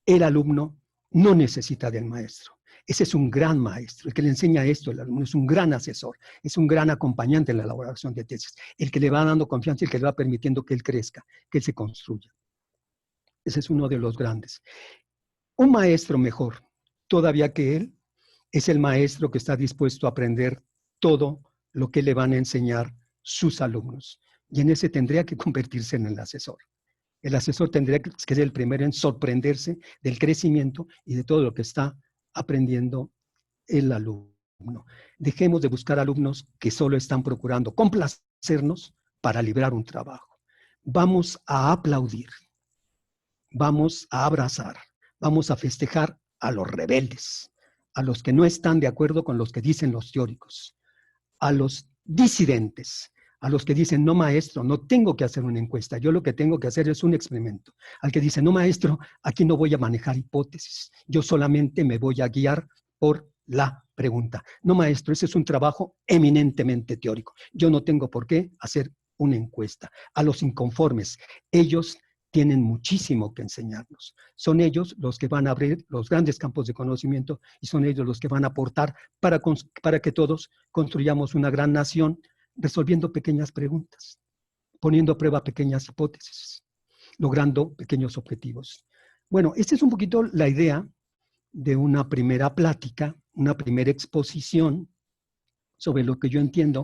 El alumno no necesita del maestro. Ese es un gran maestro. El que le enseña esto, el alumno es un gran asesor, es un gran acompañante en la elaboración de tesis. El que le va dando confianza y el que le va permitiendo que él crezca, que él se construya. Ese es uno de los grandes. Un maestro mejor, todavía que él, es el maestro que está dispuesto a aprender todo lo que le van a enseñar sus alumnos. Y en ese tendría que convertirse en el asesor. El asesor tendría que ser el primero en sorprenderse del crecimiento y de todo lo que está aprendiendo el alumno. Dejemos de buscar alumnos que solo están procurando complacernos para librar un trabajo. Vamos a aplaudir, vamos a abrazar, vamos a festejar a los rebeldes, a los que no están de acuerdo con los que dicen los teóricos, a los disidentes, a los que dicen, no maestro, no tengo que hacer una encuesta, yo lo que tengo que hacer es un experimento. Al que dice, no maestro, aquí no voy a manejar hipótesis, yo solamente me voy a guiar por la pregunta. No maestro, ese es un trabajo eminentemente teórico, yo no tengo por qué hacer una encuesta. A los inconformes, ellos tienen muchísimo que enseñarnos. Son ellos los que van a abrir los grandes campos de conocimiento y son ellos los que van a aportar para que todos construyamos una gran nación resolviendo pequeñas preguntas, poniendo a prueba pequeñas hipótesis, logrando pequeños objetivos. Bueno, esta es un poquito la idea de una primera plática, una primera exposición sobre lo que yo entiendo,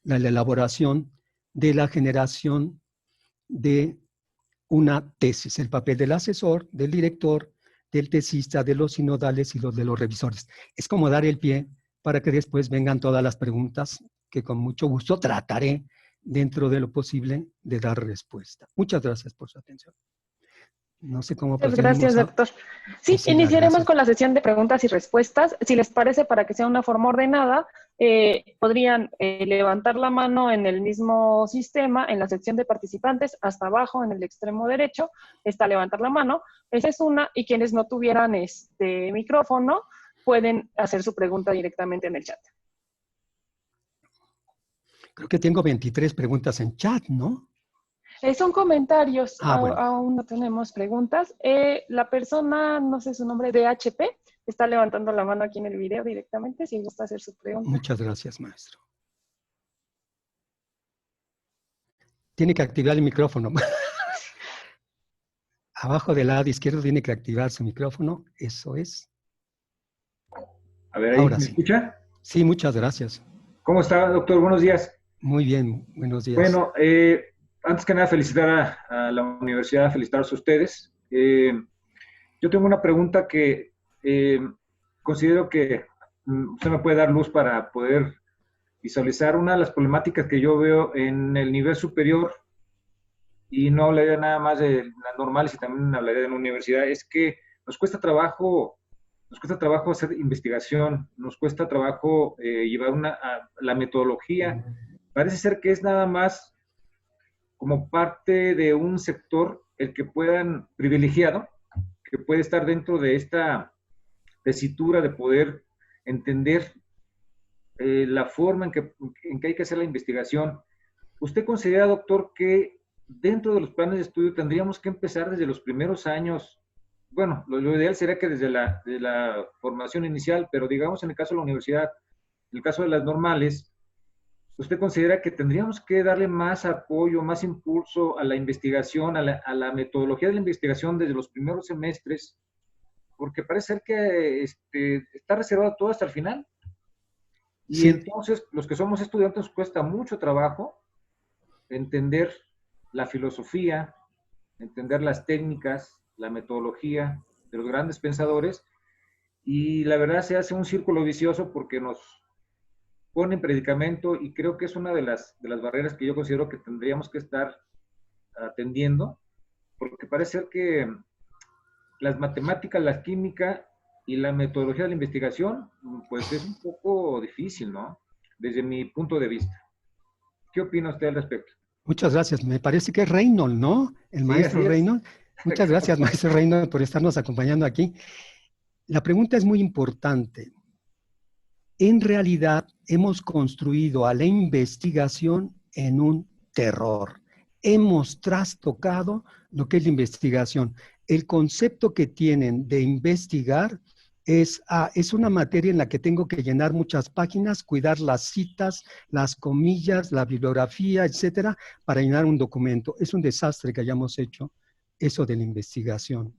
la elaboración de la generación de una tesis, el papel del asesor, del director, del tesista, de los sinodales y los de los revisores. Es como dar el pie para que después vengan todas las preguntas que con mucho gusto trataré dentro de lo posible de dar respuesta. Muchas gracias por su atención. No sé cómo Muchas gracias, procedemos a doctor. Sí, Priscila, iniciaremos gracias. con la sesión de preguntas y respuestas. Si les parece, para que sea una forma ordenada, podrían levantar la mano en el mismo sistema, en la sección de participantes, hasta abajo, en el extremo derecho, está levantar la mano. Esa es una, y quienes no tuvieran este micrófono, pueden hacer su pregunta directamente en el chat. Creo que tengo 23 preguntas en chat, ¿no? Son comentarios, Bueno. aún no tenemos preguntas. La persona, no sé su nombre, DHP, está levantando la mano aquí en el video directamente, si gusta hacer su pregunta. Muchas gracias, maestro. Tiene que activar el micrófono. Abajo del lado izquierdo tiene que activar su micrófono. Eso es. A ver, ahí, Ahora ¿me sí. escucha? Sí, muchas gracias. ¿Cómo está, doctor? Buenos días. Muy bien, buenos días. Bueno, antes que nada, felicitar a la universidad, felicitarlos a ustedes. Yo tengo una pregunta que considero que usted me puede dar luz para poder visualizar una de las problemáticas que yo veo en el nivel superior, y no hablaría nada más de las normales y también hablaría de la universidad, es que nos cuesta trabajo hacer investigación, nos cuesta trabajo llevar la metodología. Parece ser que es nada más como parte de un sector el que puedan privilegiado, que puede estar dentro de esta tesitura de poder entender la forma en que hay que hacer la investigación. ¿Usted considera, doctor, que dentro de los planes de estudio tendríamos que empezar desde los primeros años? Bueno, lo ideal sería que desde la formación inicial, pero digamos en el caso de la universidad, en el caso de las normales, ¿usted considera que tendríamos que darle más apoyo, más impulso a la investigación, a la metodología de la investigación desde los primeros semestres? Porque parece ser que está reservado todo hasta el final. Y Sí. entonces, los que somos estudiantes nos cuesta mucho trabajo entender la filosofía, entender las técnicas, la metodología de los grandes pensadores, y la verdad se hace un círculo vicioso porque nos pone en predicamento, y creo que es una de las barreras que yo considero que tendríamos que estar atendiendo, porque parece ser que las matemáticas, la química y la metodología de la investigación, pues es un poco difícil, ¿no? Desde mi punto de vista. ¿Qué opina usted al respecto? Muchas gracias. Me parece que es Reynolds, ¿no? El maestro Reynolds. Muchas gracias, maestro Reynolds, por estarnos acompañando aquí. La pregunta es muy importante. En realidad, hemos construido a la investigación en un terror. Hemos trastocado lo que es la investigación. El concepto que tienen de investigar es una materia en la que tengo que llenar muchas páginas, cuidar las citas, las comillas, la bibliografía, etcétera, para llenar un documento. Es un desastre que hayamos hecho eso de la investigación,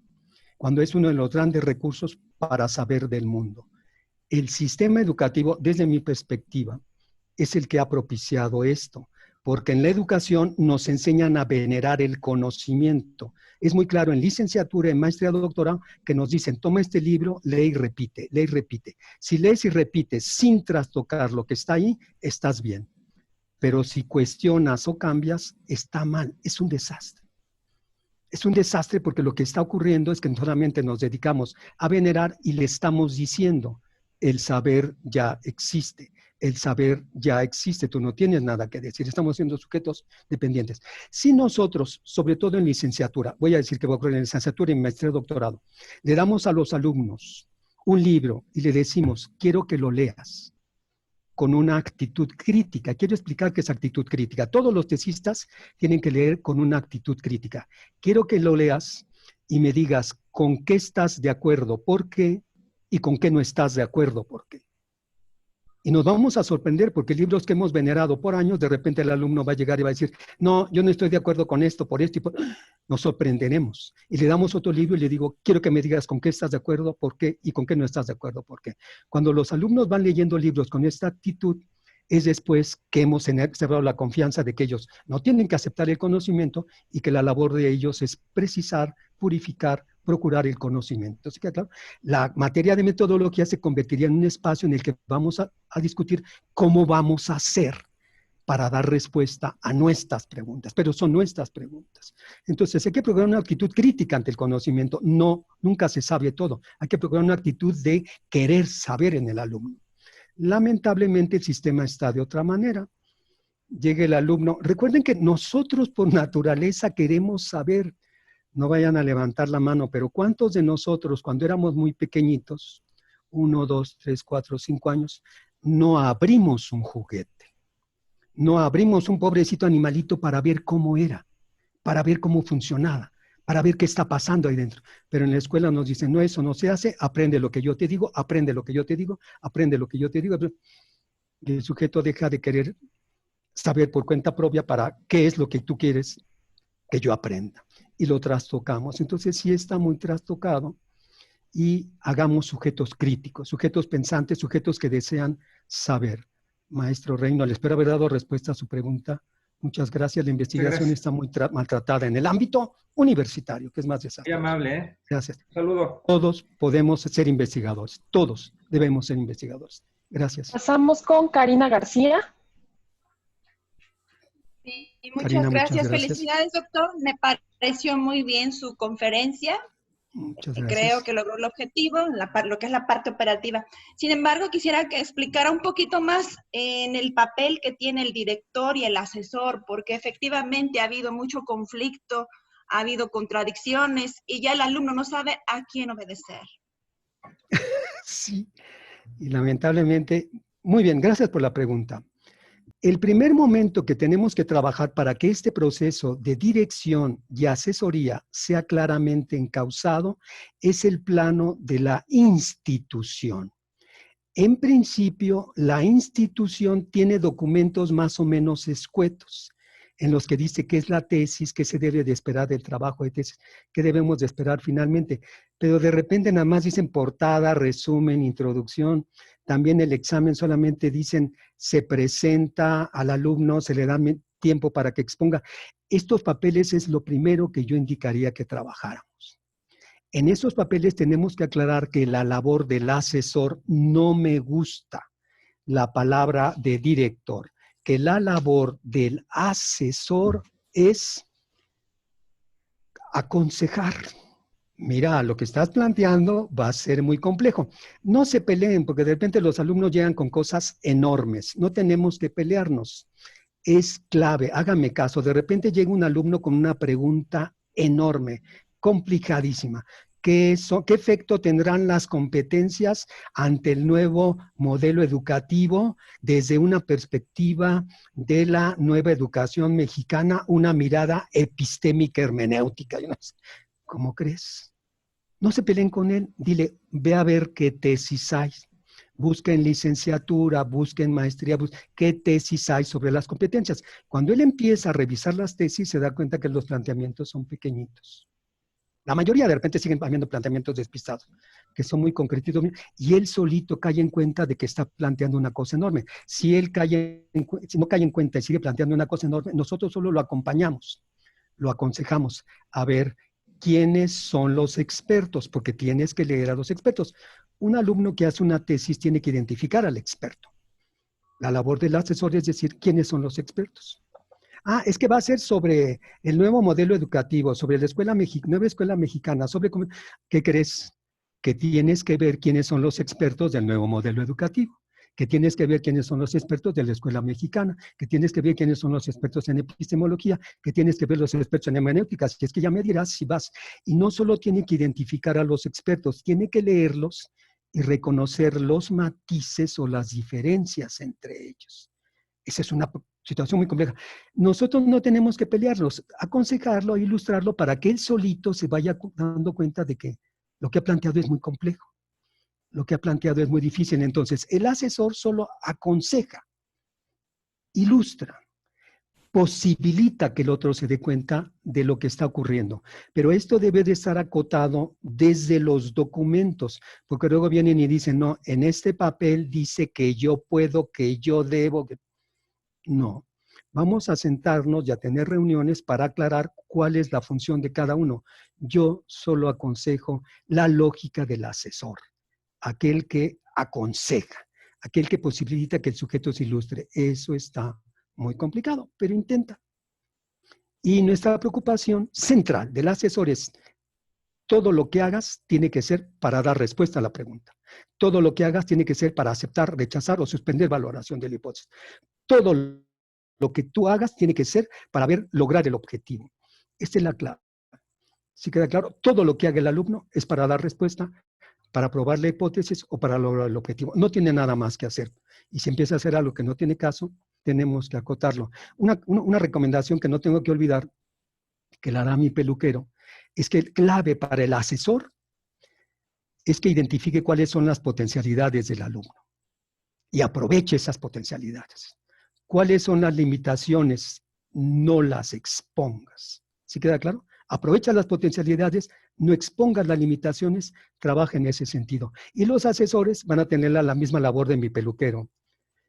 cuando es uno de los grandes recursos para saber del mundo. El sistema educativo, desde mi perspectiva, es el que ha propiciado esto, porque en la educación nos enseñan a venerar el conocimiento. Es muy claro en licenciatura, en maestría, doctorado, que nos dicen, toma este libro, lee y repite, lee y repite. Si lees y repites sin trastocar lo que está ahí, estás bien. Pero si cuestionas o cambias, está mal, es un desastre. Es un desastre porque lo que está ocurriendo es que solamente nos dedicamos a venerar y le estamos diciendo, el saber ya existe. El saber ya existe, tú no tienes nada que decir, estamos siendo sujetos dependientes. Si nosotros, sobre todo en licenciatura, voy a decir que voy a ocurrir en licenciatura y en maestría y doctorado, le damos a los alumnos un libro y le decimos, quiero que lo leas con una actitud crítica. Quiero explicar qué es actitud crítica. Todos los tesistas tienen que leer con una actitud crítica. Quiero que lo leas y me digas con qué estás de acuerdo, por qué, y con qué no estás de acuerdo, por qué. Y nos vamos a sorprender porque libros que hemos venerado por años, de repente el alumno va a llegar y va a decir, no, yo no estoy de acuerdo con esto, por esto y por... Nos sorprenderemos. Y le damos otro libro y le digo, quiero que me digas con qué estás de acuerdo, por qué, y con qué no estás de acuerdo, por qué. Cuando los alumnos van leyendo libros con esta actitud, es después que hemos cerrado la confianza de que ellos no tienen que aceptar el conocimiento y que la labor de ellos es precisar, purificar, procurar el conocimiento. Entonces, claro, la materia de metodología se convertiría en un espacio en el que vamos a discutir cómo vamos a hacer para dar respuesta a nuestras preguntas, pero son nuestras preguntas. Entonces, hay que procurar una actitud crítica ante el conocimiento. No, nunca se sabe todo. Hay que procurar una actitud de querer saber en el alumno. Lamentablemente, el sistema está de otra manera. Llega el alumno. Recuerden que nosotros por naturaleza queremos saber. No vayan a levantar la mano, pero ¿cuántos de nosotros cuando éramos muy pequeñitos, 1, 2, 3, 4, 5 años, no abrimos un juguete? No abrimos un pobrecito animalito para ver cómo era, para ver cómo funcionaba, para ver qué está pasando ahí dentro. Pero en la escuela nos dicen, no, eso no se hace, aprende lo que yo te digo, aprende lo que yo te digo, aprende lo que yo te digo. Y el sujeto deja de querer saber por cuenta propia para qué es lo que tú quieres que yo aprenda. y lo trastocamos. Entonces sí está muy trastocado y hagamos sujetos críticos, sujetos pensantes, sujetos que desean saber. Maestro Reino, le espero haber dado respuesta a su pregunta. Muchas gracias. La investigación está muy maltratada en el ámbito universitario, que es más desastroso. Muy amable, ¿eh? Gracias. Un saludo. Todos podemos ser investigadores. Todos debemos ser investigadores. Gracias. Pasamos con Karina García. Sí, y muchas Karina, gracias. muchas gracias. Felicidades, doctor. Me pareció muy bien su conferencia. Muchas gracias. Creo que logró el objetivo, lo que es la parte operativa. Sin embargo, quisiera que explicara un poquito más en el papel que tiene el director y el asesor, porque efectivamente ha habido mucho conflicto, ha habido contradicciones y ya el alumno no sabe a quién obedecer. Sí, y lamentablemente, muy bien, gracias por la pregunta. El primer momento que tenemos que trabajar para que este proceso de dirección y asesoría sea claramente encauzado es el plano de la institución. En principio, la institución tiene documentos más o menos escuetos, en los que dice qué es la tesis, qué se debe de esperar del trabajo de tesis, qué debemos de esperar finalmente. Pero de repente nada más dicen portada, resumen, introducción. También el examen solamente dicen se presenta al alumno, se le da tiempo para que exponga. Estos papeles es lo primero que yo indicaría que trabajáramos. En esos papeles tenemos que aclarar que la labor del asesor no me gusta la palabra de director, que la labor del asesor es aconsejar. Mira, lo que estás planteando va a ser muy complejo. No se peleen porque de repente los alumnos llegan con cosas enormes. No tenemos que pelearnos. Es clave, hágame caso. De repente llega un alumno con una pregunta enorme, complicadísima. ¿Qué efecto tendrán las competencias ante el nuevo modelo educativo desde una perspectiva de la nueva educación mexicana, una mirada epistémica hermenéutica? ¿Cómo crees? No se peleen con él, dile, ve a ver qué tesis hay. Busquen licenciatura, busquen maestría, qué tesis hay sobre las competencias. Cuando él empieza a revisar las tesis, se da cuenta que los planteamientos son pequeñitos. La mayoría de repente siguen habiendo planteamientos despistados, que son muy concretitos, y él solito cae en cuenta de que está planteando una cosa enorme. Si él si no cae en cuenta y sigue planteando una cosa enorme, nosotros solo lo acompañamos, lo aconsejamos a ver quiénes son los expertos, porque tienes que leer a los expertos. Un alumno que hace una tesis tiene que identificar al experto. La labor del asesor es decir quiénes son los expertos. Ah, es que va a ser sobre el nuevo modelo educativo, sobre la nueva escuela mexicana, sobre cómo, ¿qué crees? Que tienes que ver quiénes son los expertos del nuevo modelo educativo, que tienes que ver quiénes son los expertos de la escuela mexicana, que tienes que ver quiénes son los expertos en epistemología, que tienes que ver los expertos en hermenéutica, si es que ya me dirás si vas. Y no solo tiene que identificar a los expertos, tiene que leerlos y reconocer los matices o las diferencias entre ellos. Esa es una situación muy compleja. Nosotros no tenemos que pelearlos, aconsejarlo, ilustrarlo para que él solito se vaya dando cuenta de que lo que ha planteado es muy complejo, lo que ha planteado es muy difícil. Entonces, el asesor solo aconseja, ilustra, posibilita que el otro se dé cuenta de lo que está ocurriendo. Pero esto debe de estar acotado desde los documentos, porque luego vienen y dicen, no, en este papel dice que yo puedo, que yo debo, que... No, vamos a sentarnos y a tener reuniones para aclarar cuál es la función de cada uno. Yo solo aconsejo la lógica del asesor, aquel que aconseja, aquel que posibilita que el sujeto se ilustre. Eso está muy complicado, pero intenta. Y nuestra preocupación central del asesor es todo lo que hagas tiene que ser para dar respuesta a la pregunta. Todo lo que hagas tiene que ser para aceptar, rechazar o suspender valoración de la hipótesis. Todo lo que tú hagas tiene que ser para lograr el objetivo. Esta es la clave. ¿Sí queda claro? Todo lo que haga el alumno es para dar respuesta, para probar la hipótesis o para lograr el objetivo. No tiene nada más que hacer. Y si empieza a hacer algo que no tiene caso, tenemos que acotarlo. Una recomendación que no tengo que olvidar, que la da mi peluquero, es que el clave para el asesor es que identifique cuáles son las potencialidades del alumno y aproveche esas potencialidades. ¿Cuáles son las limitaciones? No las expongas. ¿Sí queda claro? aprovecha las potencialidades, no expongas las limitaciones, trabaja en ese sentido. Y los asesores van a tener la misma labor de mi peluquero,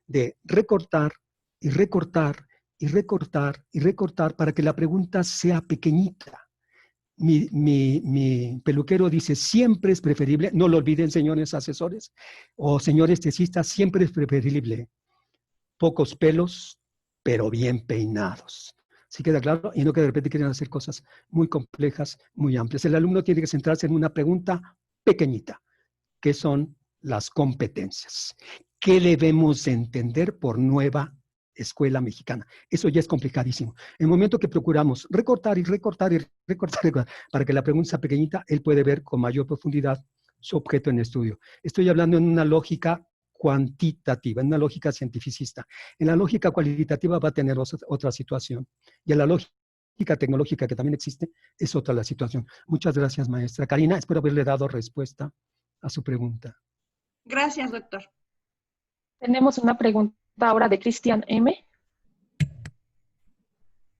de recortar y recortar y recortar y recortar para que la pregunta sea pequeñita. Mi peluquero dice, siempre es preferible, no lo olviden, señores asesores o señores tesistas, siempre es preferible pocos pelos, pero bien peinados. ¿Sí queda claro? Y no que de repente quieren hacer cosas muy complejas, muy amplias. El alumno tiene que centrarse en una pregunta pequeñita, que son las competencias. ¿Qué debemos entender por nueva escuela mexicana? Eso ya es complicadísimo. En el momento que procuramos recortar y recortar y recortar para que la pregunta sea pequeñita, él puede ver con mayor profundidad su objeto en estudio. Estoy hablando en una lógica cuantitativa, en una lógica cientificista. En la lógica cualitativa va a tener otra situación. Y en la lógica tecnológica, que también existe, es otra la situación. Muchas gracias, maestra. Karina, espero haberle dado respuesta a su pregunta. Gracias, doctor. Tenemos una pregunta ahora de Cristian M.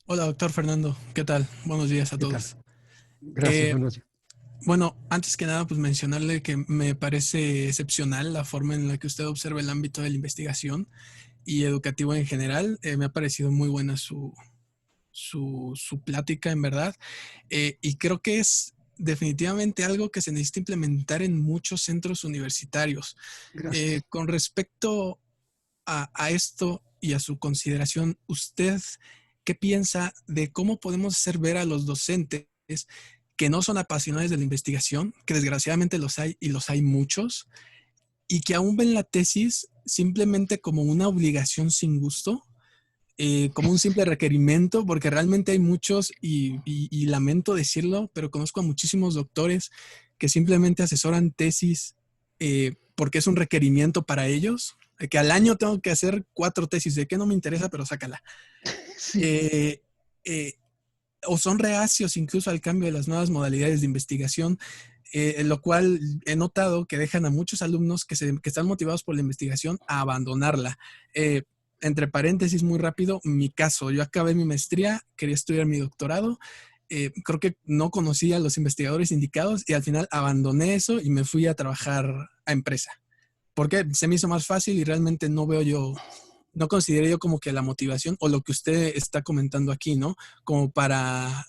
Hola, doctor Fernando. ¿Qué tal? Buenos días a todos. Gracias, buenos días. Bueno, antes que nada, pues mencionarle que me parece excepcional la forma en la que usted observa el ámbito de la investigación y educativo en general. Me ha parecido muy buena su plática, en verdad. Y creo que es definitivamente algo que se necesita implementar en muchos centros universitarios. Con respecto a esto y a su consideración, ¿usted qué piensa de cómo podemos hacer ver a los docentes que no son apasionados de la investigación, que desgraciadamente los hay y los hay muchos, y que aún ven la tesis simplemente como una obligación sin gusto, como un simple requerimiento, porque realmente hay muchos, y lamento decirlo, pero conozco a muchísimos doctores que simplemente asesoran tesis porque es un requerimiento para ellos, que al año tengo que hacer 4 tesis, de que no me interesa, pero sácala. Sí. O son reacios incluso al cambio de las nuevas modalidades de investigación, lo cual he notado que dejan a muchos alumnos que están motivados por la investigación a abandonarla. Entre paréntesis, muy rápido, mi caso, yo acabé mi maestría, quería estudiar mi doctorado, creo que no conocía a los investigadores indicados y al final abandoné eso y me fui a trabajar a empresa. Porque se me hizo más fácil y realmente no considero yo como que la motivación o lo que usted está comentando aquí, ¿no? Como para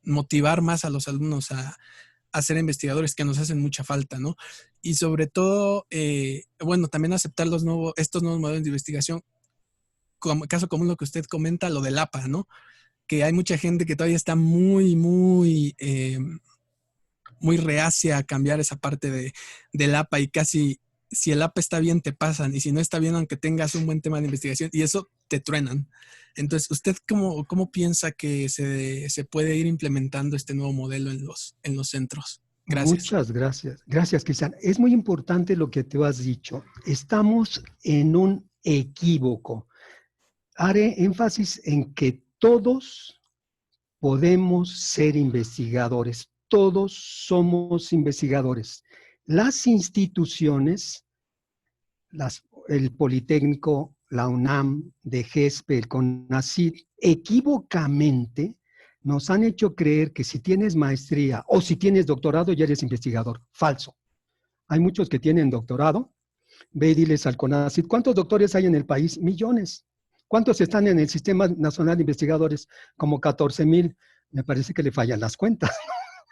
motivar más a los alumnos a ser investigadores, que nos hacen mucha falta, ¿no? Y sobre todo, bueno, también aceptar estos nuevos modelos de investigación, como caso común lo que usted comenta, lo del APA, ¿no? Que hay mucha gente que todavía está muy reacia a cambiar esa parte del APA y casi... Si el APA está bien, te pasan. Y si no está bien, aunque tengas un buen tema de investigación, y eso te truenan. Entonces, ¿usted cómo piensa que se puede ir implementando este nuevo modelo en los centros? Gracias. Muchas gracias. Gracias, Cristian. Es muy importante lo que te has dicho. Estamos en un equívoco. Haré énfasis en que todos podemos ser investigadores. Todos somos investigadores. Las instituciones, el Politécnico, la UNAM, DGESPE, el CONACYT, equívocamente nos han hecho creer que si tienes maestría o si tienes doctorado ya eres investigador. Falso. Hay muchos que tienen doctorado. Ve y diles al CONACYT, ¿cuántos doctores hay en el país? Millones. ¿Cuántos están en el Sistema Nacional de Investigadores? Como 14,000. Me parece que le fallan las cuentas.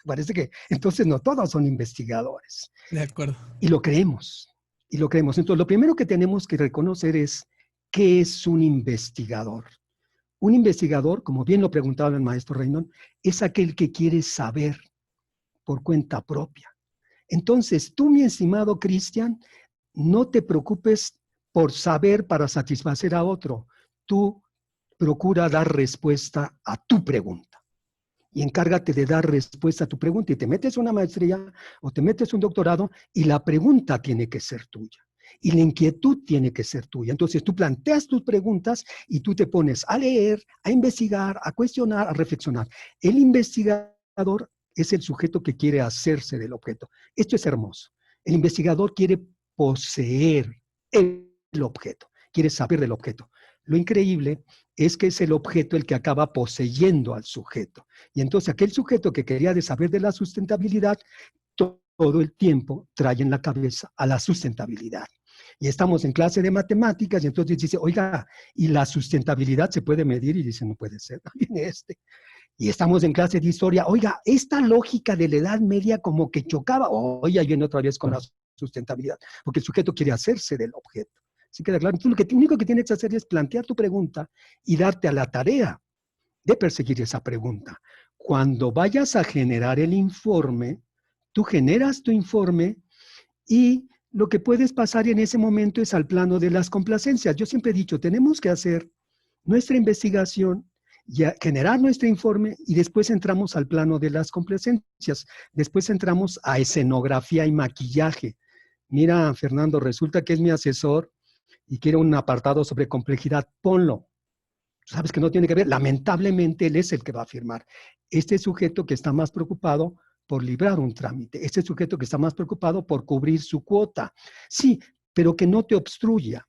Parece que entonces no todos son investigadores. De acuerdo. Y lo creemos. Entonces, lo primero que tenemos que reconocer es ¿qué es un investigador? Un investigador, como bien lo preguntaba el maestro Reynón, es aquel que quiere saber por cuenta propia. Entonces, tú, mi estimado Cristian, no te preocupes por saber para satisfacer a otro. Tú procura dar respuesta a tu pregunta. Y encárgate de dar respuesta a tu pregunta. Y te metes una maestría o te metes un doctorado y la pregunta tiene que ser tuya. Y la inquietud tiene que ser tuya. Entonces tú planteas tus preguntas y tú te pones a leer, a investigar, a cuestionar, a reflexionar. El investigador es el sujeto que quiere hacerse del objeto. Esto es hermoso. El investigador quiere poseer el objeto, quiere saber del objeto. Lo increíble es que es el objeto el que acaba poseyendo al sujeto. Y entonces aquel sujeto que quería saber de la sustentabilidad, todo el tiempo trae en la cabeza a la sustentabilidad. Y estamos en clase de matemáticas y entonces dice, oiga, ¿y la sustentabilidad se puede medir? Y dice, no puede ser, viene este. Y estamos en clase de historia, oiga, esta lógica de la Edad Media como que chocaba, oye, ahí viene otra vez con la sustentabilidad, porque el sujeto quiere hacerse del objeto. ¿Sí queda claro? Entonces, lo único que tienes que hacer es plantear tu pregunta y darte a la tarea de perseguir esa pregunta. Cuando vayas a generar el informe, tú generas tu informe y lo que puedes pasar en ese momento es al plano de las complacencias. Yo siempre he dicho, tenemos que hacer nuestra investigación, ya generar nuestro informe y después entramos al plano de las complacencias. Después entramos a escenografía y maquillaje. Mira, Fernando, resulta que es mi asesor y quiere un apartado sobre complejidad. Ponlo. Sabes que no tiene que ver. Lamentablemente, él es el que va a firmar. Este sujeto que está más preocupado por librar un trámite. Este sujeto que está más preocupado por cubrir su cuota. Sí, pero que no te obstruya.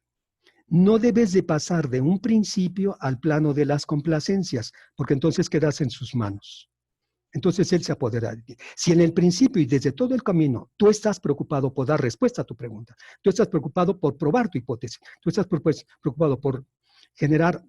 No debes de pasar de un principio al plano de las complacencias, porque entonces quedas en sus manos. Entonces él se apodera de ti. Si en el principio y desde todo el camino tú estás preocupado por dar respuesta a tu pregunta, tú estás preocupado por probar tu hipótesis, tú estás preocupado por generar,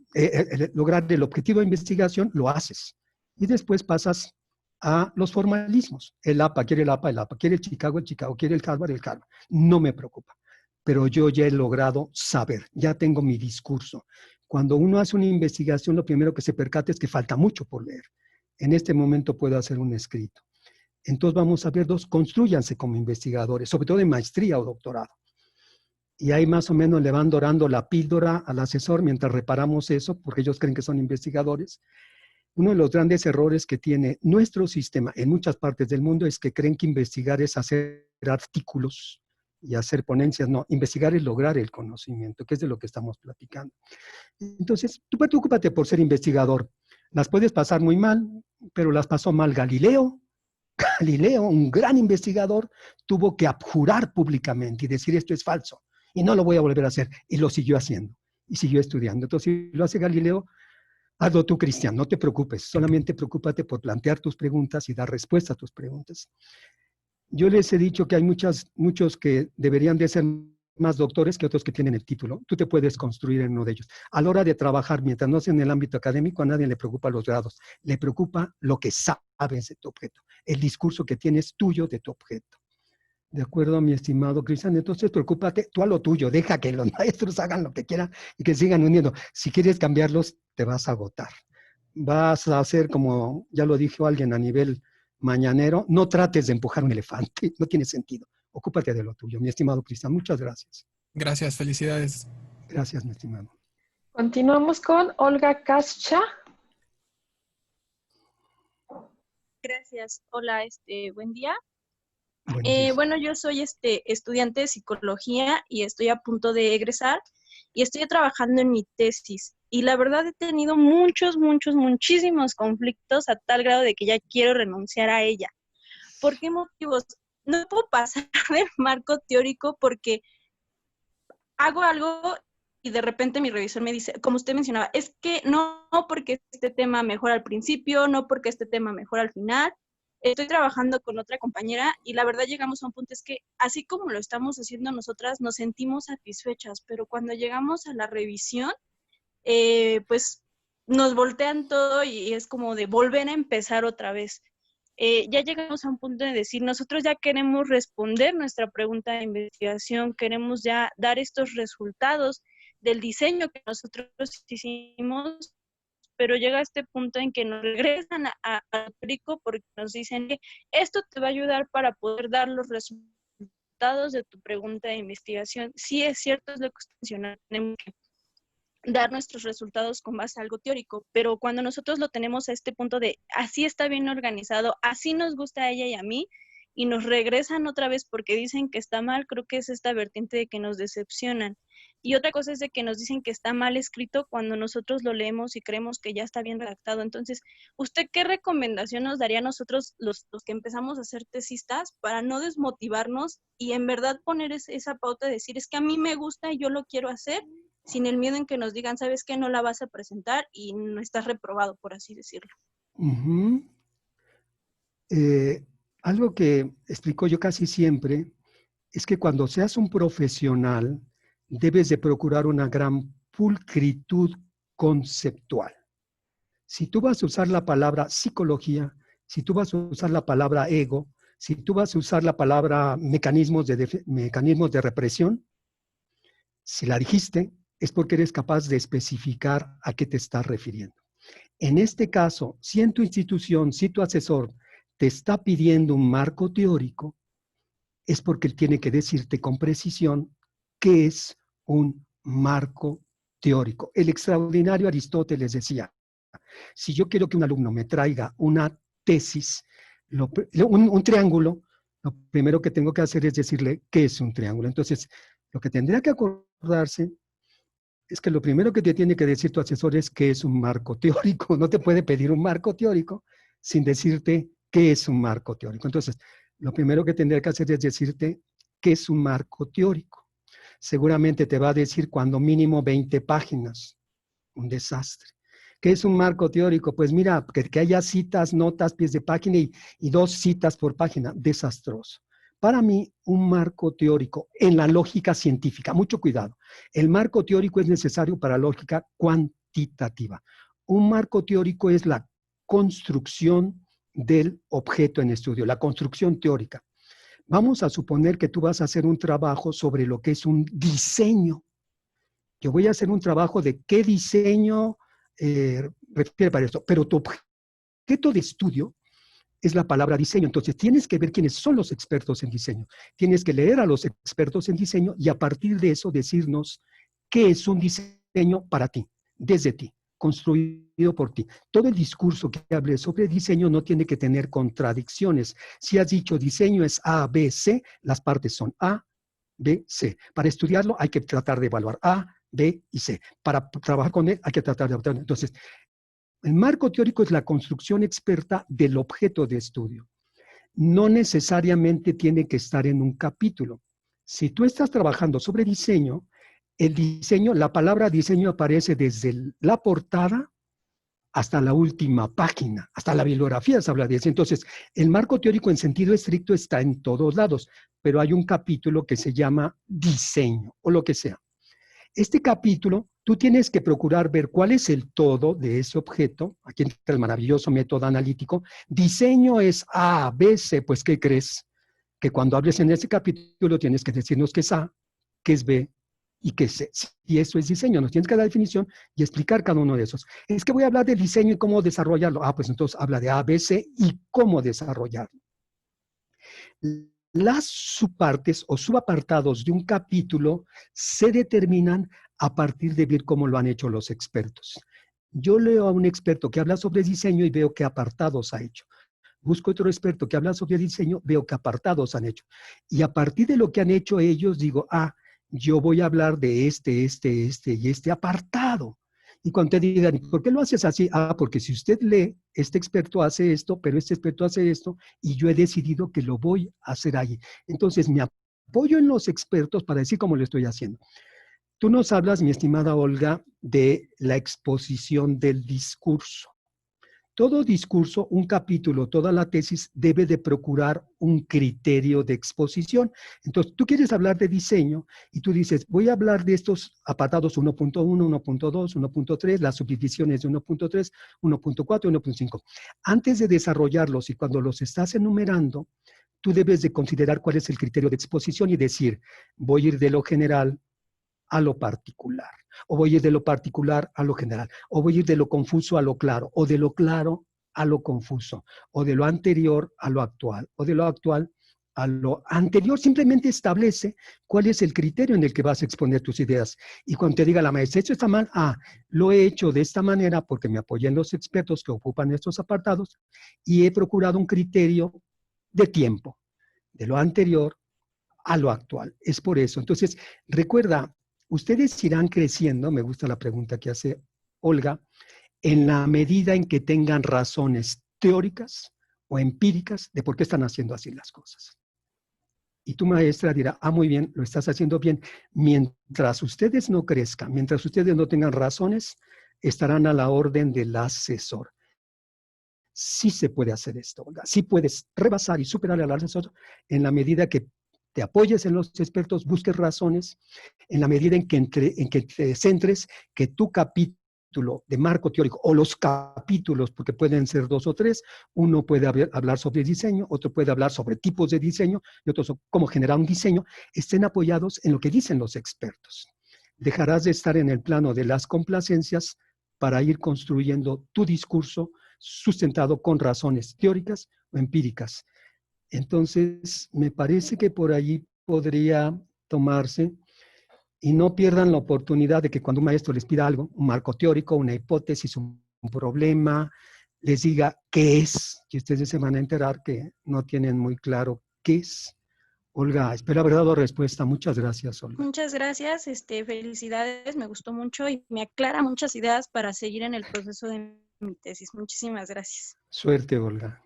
lograr el objetivo de investigación, lo haces. Y después pasas a los formalismos. El APA quiere el APA, el APA quiere el Chicago, quiere el Harvard, el Harvard. No me preocupa. Pero yo ya he logrado saber, ya tengo mi discurso. Cuando uno hace una investigación, lo primero que se percata es que falta mucho por leer. En este momento puedo hacer un escrito. Entonces vamos a ver construyanse como investigadores, sobre todo en maestría o doctorado. Y ahí más o menos le van dorando la píldora al asesor mientras reparamos eso, porque ellos creen que son investigadores. Uno de los grandes errores que tiene nuestro sistema en muchas partes del mundo es que creen que investigar es hacer artículos y hacer ponencias. No, investigar es lograr el conocimiento, que es de lo que estamos platicando. Entonces, tú preocúpate por ser investigador. Las puedes pasar muy mal, pero las pasó mal Galileo. Galileo, un gran investigador, tuvo que abjurar públicamente y decir esto es falso y no lo voy a volver a hacer. Y lo siguió haciendo y siguió estudiando. Entonces, si lo hace Galileo, hazlo tú, Cristian, no te preocupes. Solamente preocúpate por plantear tus preguntas y dar respuesta a tus preguntas. Yo les he dicho que hay muchos que deberían de ser más doctores que otros que tienen el título. Tú te puedes construir en uno de ellos. A la hora de trabajar, mientras no sea en el ámbito académico, a nadie le preocupa los grados. Le preocupa lo que sabes de tu objeto, el discurso que tienes tuyo de tu objeto. ¿De acuerdo, mi estimado Cristian? Entonces, preocúpate tú a lo tuyo. Deja que los maestros hagan lo que quieran y que sigan uniendo. Si quieres cambiarlos, te vas a agotar. Vas a hacer como, ya lo dijo alguien a nivel mañanero, no trates de empujar un elefante. No tiene sentido. Ocúpate de lo tuyo, mi estimado Cristian. Muchas gracias. Gracias, felicidades. Gracias, mi estimado. Continuamos con Olga Cascha. Gracias. Hola, buen día. Bueno, bueno, yo soy estudiante de psicología y estoy a punto de egresar y estoy trabajando en mi tesis. Y la verdad he tenido muchísimos conflictos a tal grado de que ya quiero renunciar a ella. ¿Por qué motivos? No puedo pasar del marco teórico porque hago algo y de repente mi revisor me dice, como usted mencionaba, es que no porque este tema mejora al principio, no porque este tema mejora al final. Estoy trabajando con otra compañera y la verdad llegamos a un punto, es que así como lo estamos haciendo nosotras, nos sentimos satisfechas, pero cuando llegamos a la revisión, pues nos voltean todo y es como de volver a empezar otra vez. Ya llegamos a un punto de decir, nosotros ya queremos responder nuestra pregunta de investigación, queremos ya dar estos resultados del diseño que nosotros hicimos, pero llega este punto en que nos regresan a teórico porque nos dicen que esto te va a ayudar para poder dar los resultados de tu pregunta de investigación. Sí, es cierto, es lo que usted mencionó, tenemos que dar nuestros resultados con base a algo teórico, pero cuando nosotros lo tenemos a este punto de así está bien organizado, así nos gusta a ella y a mí, y nos regresan otra vez porque dicen que está mal, creo que es esta vertiente de que nos decepcionan. Y otra cosa es de que nos dicen que está mal escrito cuando nosotros lo leemos y creemos que ya está bien redactado. Entonces, ¿usted qué recomendación nos daría a nosotros, los que empezamos a ser tesistas, para no desmotivarnos y en verdad poner esa pauta de decir, es que a mí me gusta y yo lo quiero hacer, sin el miedo en que nos digan, ¿sabes qué? No la vas a presentar y no estás reprobado, por así decirlo. Uh-huh. Algo que explico yo casi siempre es que cuando seas un profesional, debes de procurar una gran pulcritud conceptual. Si tú vas a usar la palabra psicología, si tú vas a usar la palabra ego, si tú vas a usar la palabra mecanismos de represión, si la dijiste, es porque eres capaz de especificar a qué te estás refiriendo. En este caso, si en tu institución, si tu asesor te está pidiendo un marco teórico, es porque él tiene que decirte con precisión qué es un marco teórico. El extraordinario Aristóteles decía, si yo quiero que un alumno me traiga una tesis, un triángulo, lo primero que tengo que hacer es decirle qué es un triángulo. Entonces, lo que tendría que acordarse es que lo primero que te tiene que decir tu asesor es qué es un marco teórico. No te puede pedir un marco teórico sin decirte qué es un marco teórico. Entonces, lo primero que tendría que hacer es decirte qué es un marco teórico. Seguramente te va a decir cuando mínimo 20 páginas. Un desastre. ¿Qué es un marco teórico? Pues mira, que haya citas, notas, pies de página y 2 citas por página. Desastroso. Para mí, un marco teórico en la lógica científica, mucho cuidado, el marco teórico es necesario para la lógica cuantitativa. Un marco teórico es la construcción del objeto en estudio, la construcción teórica. Vamos a suponer que tú vas a hacer un trabajo sobre lo que es un diseño. Yo voy a hacer un trabajo de qué diseño refiere para esto, pero tu objeto de estudio es la palabra diseño. Entonces, tienes que ver quiénes son los expertos en diseño. Tienes que leer a los expertos en diseño y a partir de eso decirnos qué es un diseño para ti, desde ti, construido por ti. Todo el discurso que hables sobre diseño no tiene que tener contradicciones. Si has dicho diseño es A, B, C, las partes son A, B, C. Para estudiarlo hay que tratar de evaluar A, B y C. Para trabajar con él hay que tratar de evaluar. Entonces, el marco teórico es la construcción experta del objeto de estudio. No necesariamente tiene que estar en un capítulo. Si tú estás trabajando sobre diseño, el diseño, la palabra diseño aparece desde la portada hasta la última página, hasta la bibliografía se habla de eso. Entonces, el marco teórico en sentido estricto está en todos lados, pero hay un capítulo que se llama diseño o lo que sea. Este capítulo, tú tienes que procurar ver cuál es el todo de ese objeto. Aquí entra el maravilloso método analítico. Diseño es A, B, C. Pues, ¿qué crees? Que cuando hables en ese capítulo tienes que decirnos qué es A, qué es B y qué es C. Y eso es diseño. Nos tienes que dar definición y explicar cada uno de esos. Es que voy a hablar del diseño y cómo desarrollarlo. Ah, pues entonces habla de A, B, C y cómo desarrollarlo. Las subpartes o subapartados de un capítulo se determinan a partir de ver cómo lo han hecho los expertos. Yo leo a un experto que habla sobre diseño y veo qué apartados ha hecho. Busco otro experto que habla sobre diseño, veo qué apartados han hecho. Y a partir de lo que han hecho ellos, digo, yo voy a hablar de este y este apartado. Y cuando te digan, ¿por qué lo haces así? Porque si usted lee, este experto hace esto, pero este experto hace esto, y yo he decidido que lo voy a hacer allí. Entonces, me apoyo en los expertos para decir cómo lo estoy haciendo. Tú nos hablas, mi estimada Olga, de la exposición del discurso. Todo discurso, un capítulo, toda la tesis debe de procurar un criterio de exposición. Entonces, tú quieres hablar de diseño y tú dices, voy a hablar de estos apartados 1.1, 1.2, 1.3, las subdivisiones de 1.3, 1.4, 1.5. Antes de desarrollarlos y cuando los estás enumerando, tú debes de considerar cuál es el criterio de exposición y decir, voy a ir de lo general a lo particular, o voy a ir de lo particular a lo general, o voy a ir de lo confuso a lo claro, o de lo claro a lo confuso, o de lo anterior a lo actual, o de lo actual a lo anterior. Simplemente establece cuál es el criterio en el que vas a exponer tus ideas. Y cuando te diga la maestra, esto está mal, lo he hecho de esta manera porque me apoyé en los expertos que ocupan estos apartados y he procurado un criterio de tiempo, de lo anterior a lo actual. Es por eso. Entonces, recuerda, ustedes irán creciendo, me gusta la pregunta que hace Olga, en la medida en que tengan razones teóricas o empíricas de por qué están haciendo así las cosas. Y tu maestra dirá, ah, muy bien, lo estás haciendo bien. Mientras ustedes no crezcan, mientras ustedes no tengan razones, estarán a la orden del asesor. Sí se puede hacer esto, Olga. Sí puedes rebasar y superar al asesor en la medida que te apoyes en los expertos, busques razones, en la medida en que te centres, que tu capítulo de marco teórico o los capítulos, porque pueden ser 2 o 3, uno puede hablar sobre diseño, otro puede hablar sobre tipos de diseño y otro sobre cómo generar un diseño, estén apoyados en lo que dicen los expertos. Dejarás de estar en el plano de las complacencias para ir construyendo tu discurso sustentado con razones teóricas o empíricas. Entonces, me parece que por allí podría tomarse, y no pierdan la oportunidad de que cuando un maestro les pida algo, un marco teórico, una hipótesis, un problema, les diga qué es, y ustedes se van a enterar que no tienen muy claro qué es. Olga, espero haber dado respuesta. Muchas gracias, Olga. Muchas gracias, felicidades, me gustó mucho y me aclara muchas ideas para seguir en el proceso de mi tesis. Muchísimas gracias. Suerte, Olga.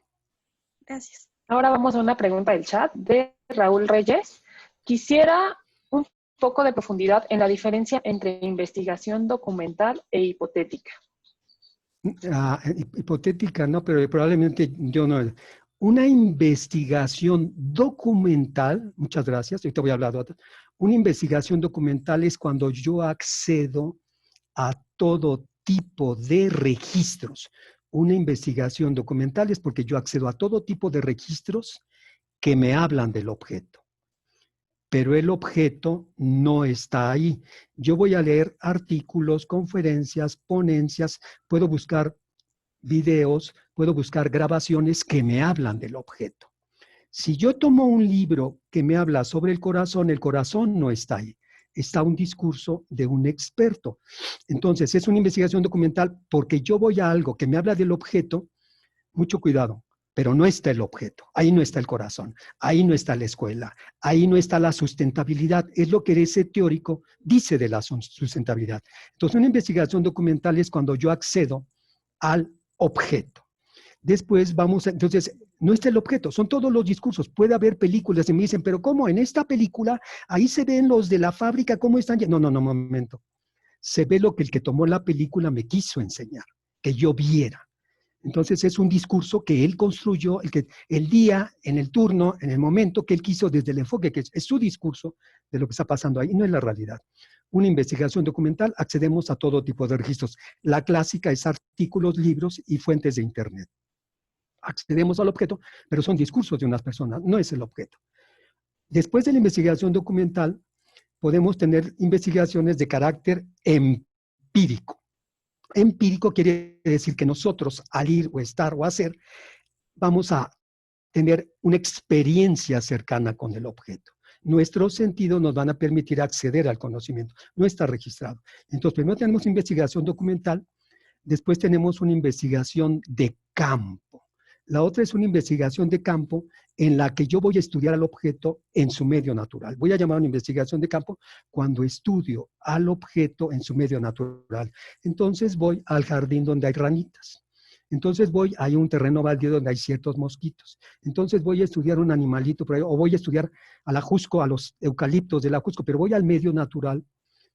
Gracias. Ahora vamos a una pregunta del chat de Raúl Reyes. Quisiera un poco de profundidad en la diferencia entre investigación documental e hipotética. Hipotética, no, pero probablemente yo no. Una investigación documental, muchas gracias, ahorita voy a hablar de otra. Una investigación documental es cuando yo accedo a todo tipo de registros. Una investigación documental es porque yo accedo a todo tipo de registros que me hablan del objeto. Pero el objeto no está ahí. Yo voy a leer artículos, conferencias, ponencias, puedo buscar videos, puedo buscar grabaciones que me hablan del objeto. Si yo tomo un libro que me habla sobre el corazón no está ahí. Está un discurso de un experto. Entonces, es una investigación documental porque yo voy a algo que me habla del objeto, mucho cuidado, pero no está el objeto, ahí no está el corazón, ahí no está la escuela, ahí no está la sustentabilidad, es lo que ese teórico dice de la sustentabilidad. Entonces, una investigación documental es cuando yo accedo al objeto. Después vamos a, entonces, no está el objeto, son todos los discursos. Puede haber películas y me dicen, pero ¿cómo? En esta película, ahí se ven los de la fábrica, ¿cómo están? No, momento. Se ve lo que el que tomó la película me quiso enseñar, que yo viera. Entonces es un discurso que él construyó, el día, en el turno, en el momento que él quiso desde el enfoque, que es su discurso de lo que está pasando ahí, no es la realidad. Una investigación documental, accedemos a todo tipo de registros. La clásica es artículos, libros y fuentes de internet. Accedemos al objeto, pero son discursos de unas personas, no es el objeto. Después de la investigación documental, podemos tener investigaciones de carácter empírico. Empírico quiere decir que nosotros, al ir o estar o hacer, vamos a tener una experiencia cercana con el objeto. Nuestros sentidos nos van a permitir acceder al conocimiento, no está registrado. Entonces, primero tenemos investigación documental, después tenemos una investigación de campo. La otra es una investigación de campo en la que yo voy a estudiar al objeto en su medio natural. Voy a llamar una investigación de campo cuando estudio al objeto en su medio natural. Entonces voy al jardín donde hay ranitas. Entonces hay un terreno baldío donde hay ciertos mosquitos. Entonces voy a estudiar un animalito por ahí, o voy a estudiar al ajusco, a los eucaliptos del ajusco, pero voy al medio natural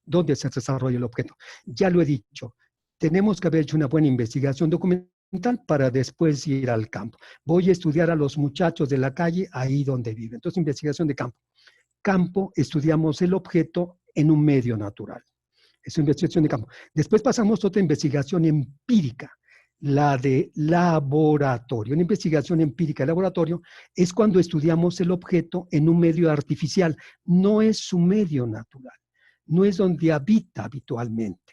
donde se desarrolla el objeto. Ya lo he dicho, tenemos que haber hecho una buena investigación documental para después ir al campo. Voy a estudiar a los muchachos de la calle ahí donde viven. Entonces, investigación de campo. Campo, estudiamos el objeto en un medio natural. Es una investigación de campo. Después pasamos a otra investigación empírica, la de laboratorio. Una investigación empírica de laboratorio es cuando estudiamos el objeto en un medio artificial. No es su medio natural. No es donde habita habitualmente.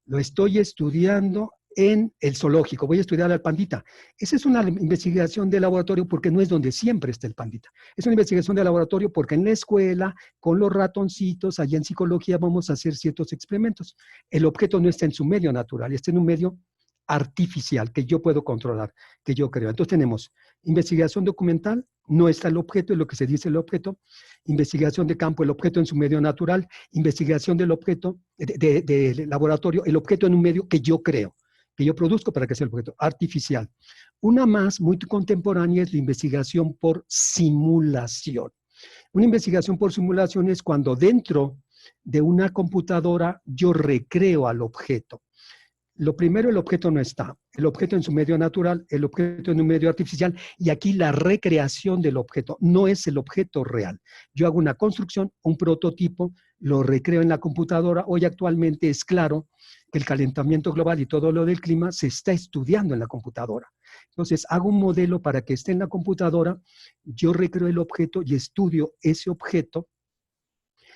Lo estoy estudiando en el zoológico, voy a estudiar al pandita. Esa es una investigación de laboratorio porque no es donde siempre está el pandita. Es una investigación de laboratorio porque en la escuela, con los ratoncitos, allá en psicología vamos a hacer ciertos experimentos. El objeto no está en su medio natural, está en un medio artificial que yo puedo controlar, que yo creo. Entonces tenemos investigación documental, no está el objeto, es lo que se dice el objeto. Investigación de campo, el objeto en su medio natural. Investigación del objeto, de laboratorio, el objeto en un medio que yo creo, que yo produzco para que sea el objeto artificial. Una más muy contemporánea es la investigación por simulación. Una investigación por simulación es cuando dentro de una computadora yo recreo al objeto. Lo primero, el objeto no está. El objeto en su medio natural, el objeto en un medio artificial, y aquí la recreación del objeto no es el objeto real. Yo hago una construcción, un prototipo, lo recreo en la computadora. Hoy actualmente es claro que el calentamiento global y todo lo del clima se está estudiando en la computadora. Entonces, hago un modelo para que esté en la computadora, yo recreo el objeto y estudio ese objeto.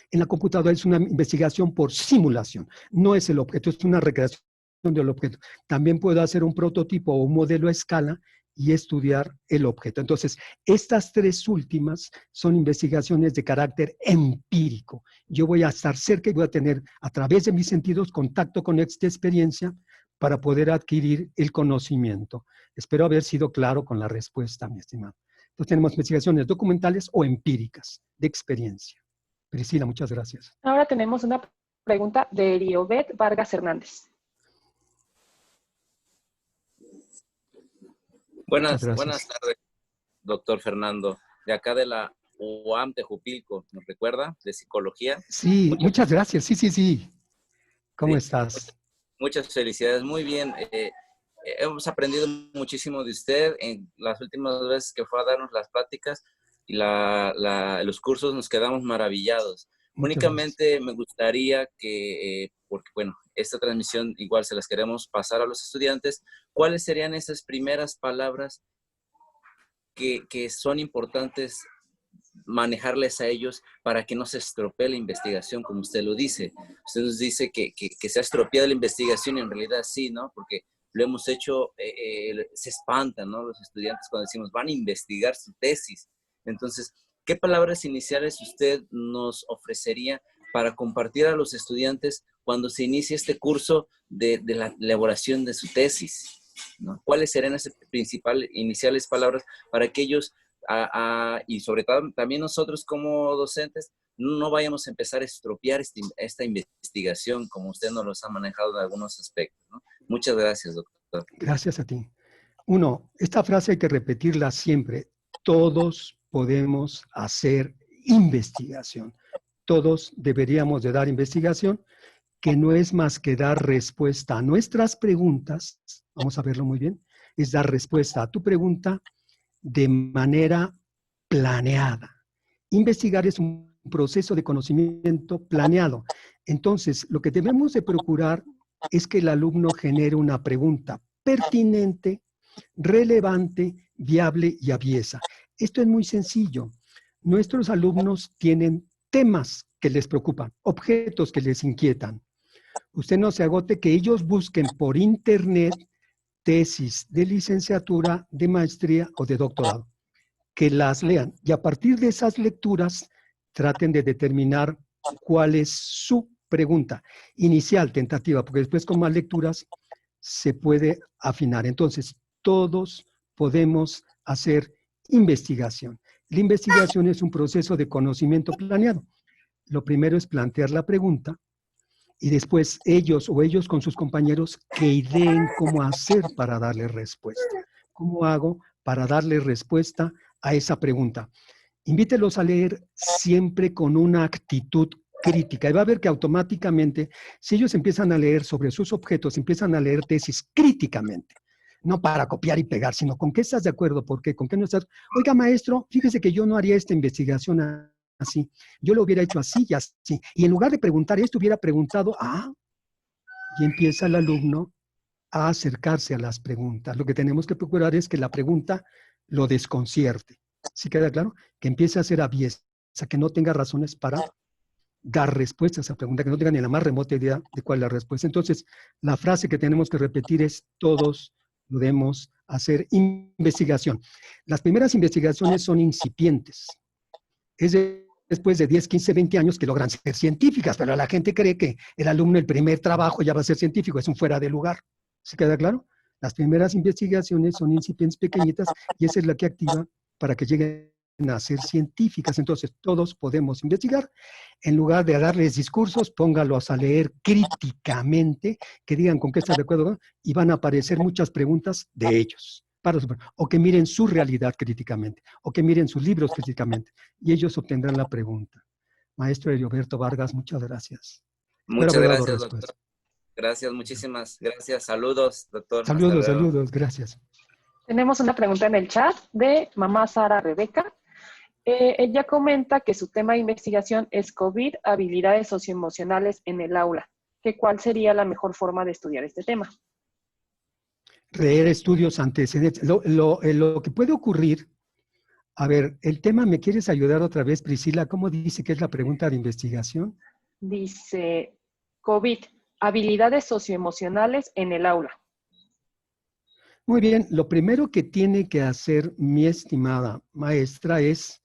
En la computadora es una investigación por simulación, no es el objeto, es una recreación del objeto. También puedo hacer un prototipo o un modelo a escala y estudiar el objeto. Entonces, estas tres últimas son investigaciones de carácter empírico. Yo voy a estar cerca y voy a tener, a través de mis sentidos, contacto con esta experiencia para poder adquirir el conocimiento. Espero haber sido claro con la respuesta, mi estimado. Entonces, tenemos investigaciones documentales o empíricas de experiencia. Priscila, muchas gracias. Ahora tenemos una pregunta de Eriobet Vargas Hernández. Buenas tardes, doctor Fernando. De acá de la UAM Tejupilco, ¿nos recuerda? De psicología. Sí, muchas gracias. Sí. ¿Cómo estás? Muchas felicidades. Muy bien. Hemos aprendido muchísimo de usted en las últimas veces que fue a darnos las pláticas y los cursos, nos quedamos maravillados. Únicamente me gustaría que, porque bueno, esta transmisión igual se las queremos pasar a los estudiantes, ¿cuáles serían esas primeras palabras que son importantes manejarles a ellos para que no se estropee la investigación, como usted lo dice? Usted nos dice que se ha estropeado la investigación y en realidad sí, ¿no? Porque lo hemos hecho, se espantan, ¿no? Los estudiantes cuando decimos van a investigar su tesis. Entonces, ¿qué palabras iniciales usted nos ofrecería para compartir a los estudiantes cuando se inicie este curso de la elaboración de su tesis, ¿no? ¿Cuáles serían esas principales iniciales palabras para que ellos, y sobre todo también nosotros como docentes, no vayamos a empezar a estropear esta investigación como usted nos los ha manejado en algunos aspectos, ¿no? Muchas gracias, doctor. Gracias a ti. Uno, esta frase hay que repetirla siempre. Todos podemos hacer investigación. Todos deberíamos de dar investigación, que no es más que dar respuesta a nuestras preguntas. Vamos a verlo muy bien. Es dar respuesta a tu pregunta de manera planeada. Investigar es un proceso de conocimiento planeado. Entonces, lo que debemos de procurar es que el alumno genere una pregunta pertinente, relevante, viable y aviesa. Esto es muy sencillo. Nuestros alumnos tienen temas que les preocupan, objetos que les inquietan. Usted no se agote que ellos busquen por internet tesis de licenciatura, de maestría o de doctorado. Que las lean y a partir de esas lecturas traten de determinar cuál es su pregunta inicial, tentativa, porque después con más lecturas se puede afinar. Entonces, todos podemos hacer investigación. La investigación es un proceso de conocimiento planeado. Lo primero es plantear la pregunta y después ellos con sus compañeros que ideen cómo hacer para darle respuesta. ¿Cómo hago para darle respuesta a esa pregunta? Invítelos a leer siempre con una actitud crítica. Y va a ver que automáticamente, si ellos empiezan a leer sobre sus objetos, empiezan a leer tesis críticamente. No para copiar y pegar, sino con qué estás de acuerdo, por qué, con qué no estás. Oiga, maestro, fíjese que yo no haría esta investigación así. Yo lo hubiera hecho así y así. Y en lugar de preguntar esto, hubiera preguntado, y empieza el alumno a acercarse a las preguntas. Lo que tenemos que procurar es que la pregunta lo desconcierte. ¿Sí queda claro? Que empiece a ser aviesa, que no tenga razones para dar respuesta a esa pregunta, que no tenga ni la más remota idea de cuál es la respuesta. Entonces, la frase que tenemos que repetir es, todos podemos hacer investigación. Las primeras investigaciones son incipientes. Es después de 10, 15, 20 años que logran ser científicas, pero la gente cree que el alumno, el primer trabajo ya va a ser científico, es un fuera de lugar. ¿Se queda claro? Las primeras investigaciones son incipientes pequeñitas y esa es la que activa para que lleguen a ser científicas. Entonces, todos podemos investigar. En lugar de darles discursos, póngalos a leer críticamente, que digan con qué están de acuerdo, y van a aparecer muchas preguntas de ellos. o que miren su realidad críticamente, o que miren sus libros críticamente, y ellos obtendrán la pregunta. Maestro Heriberto Vargas, muchas gracias. Muchas gracias, doctor. Gracias, muchísimas gracias. Saludos, doctor. Saludos, gracias. Tenemos una pregunta en el chat de mamá Sara Rebeca. Ella comenta que su tema de investigación es COVID, habilidades socioemocionales en el aula. ¿Cuál sería la mejor forma de estudiar este tema? Leer estudios antecedentes. Lo que puede ocurrir, a ver, el tema, ¿me quieres ayudar otra vez, Priscila? ¿Cómo dice que es la pregunta de investigación? Dice, COVID, habilidades socioemocionales en el aula. Muy bien, lo primero que tiene que hacer mi estimada maestra es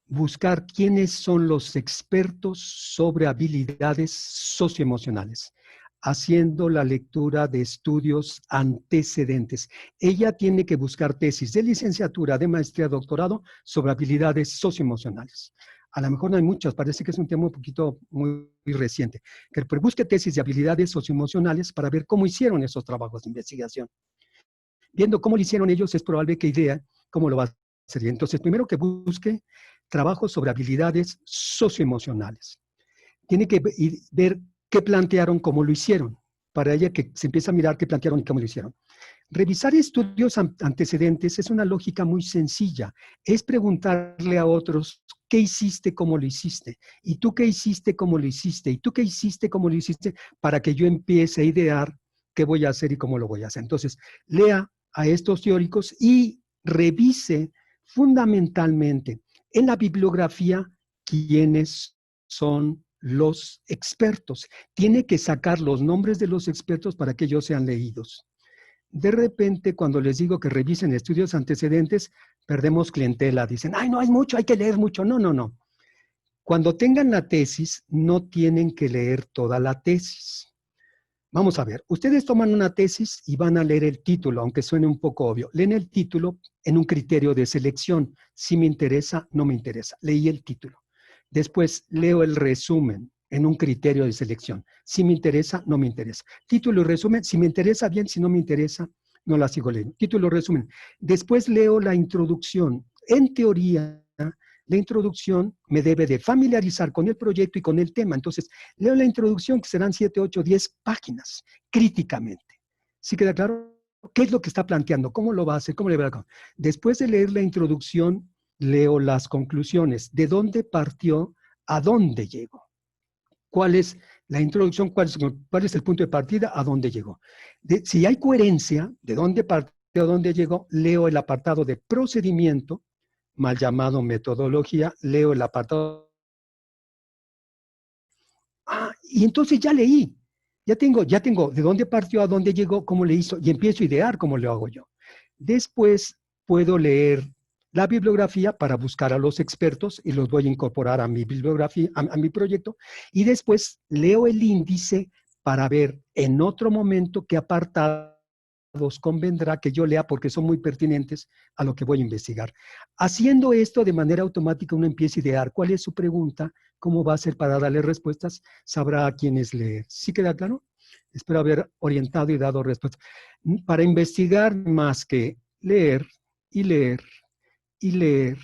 buscar quiénes son los expertos sobre habilidades socioemocionales, haciendo la lectura de estudios antecedentes. Ella tiene que buscar tesis de licenciatura, de maestría, doctorado sobre habilidades socioemocionales. A lo mejor no hay muchas, parece que es un tema un poquito muy reciente, pero busque tesis de habilidades socioemocionales para ver cómo hicieron esos trabajos de investigación. Viendo cómo lo hicieron ellos, es probable que idea cómo lo va a hacer. Entonces, primero que busque trabajos sobre habilidades socioemocionales. Tiene que ver qué plantearon, cómo lo hicieron, para ella que se empieza a mirar qué plantearon y cómo lo hicieron. Revisar estudios antecedentes es una lógica muy sencilla. Es preguntarle a otros, ¿qué hiciste, cómo lo hiciste? ¿Y tú qué hiciste, cómo lo hiciste? ¿Y tú qué hiciste, cómo lo hiciste? Para que yo empiece a idear qué voy a hacer y cómo lo voy a hacer. Entonces, lea a estos teóricos y revise fundamentalmente en la bibliografía quiénes son los expertos. Tiene que sacar los nombres de los expertos para que ellos sean leídos. De repente, cuando les digo que revisen estudios antecedentes, perdemos clientela. Dicen, ay, no, hay mucho, hay que leer mucho. No, no, no. Cuando tengan la tesis, no tienen que leer toda la tesis. Vamos a ver, ustedes toman una tesis y van a leer el título, aunque suene un poco obvio. Leen el título en un criterio de selección. Si me interesa, no me interesa. Leí el título. Después leo el resumen en un criterio de selección. Si me interesa, no me interesa. Título y resumen, si me interesa, bien, si no me interesa, no la sigo leyendo. Título y resumen. Después leo la introducción. En teoría, la introducción me debe de familiarizar con el proyecto y con el tema. Entonces, leo la introducción, que serán 7, 8, 10 páginas, críticamente. ¿Sí queda claro? ¿Qué es lo que está planteando? ¿Cómo lo va a hacer? ¿Cómo le va a hacer? Después de leer la introducción, leo las conclusiones. ¿De dónde partió? ¿A dónde llegó? ¿Cuál es la introducción? ¿Cuál es el punto de partida? ¿A dónde llegó? Si hay coherencia, de dónde partió, a dónde llegó, leo el apartado de procedimiento, mal llamado metodología, leo el apartado. Y entonces ya leí. Ya tengo de dónde partió, a dónde llegó, cómo le hizo, y empiezo a idear cómo lo hago yo. Después puedo leer la bibliografía para buscar a los expertos y los voy a incorporar a mi bibliografía, a mi proyecto, y después leo el índice para ver en otro momento qué apartados convendrá que yo lea porque son muy pertinentes a lo que voy a investigar. Haciendo esto de manera automática, uno empieza a idear cuál es su pregunta, cómo va a ser para darle respuestas, sabrá a quién es leer. ¿Sí queda claro? Espero haber orientado y dado respuestas. Para investigar más que leer y leer y leer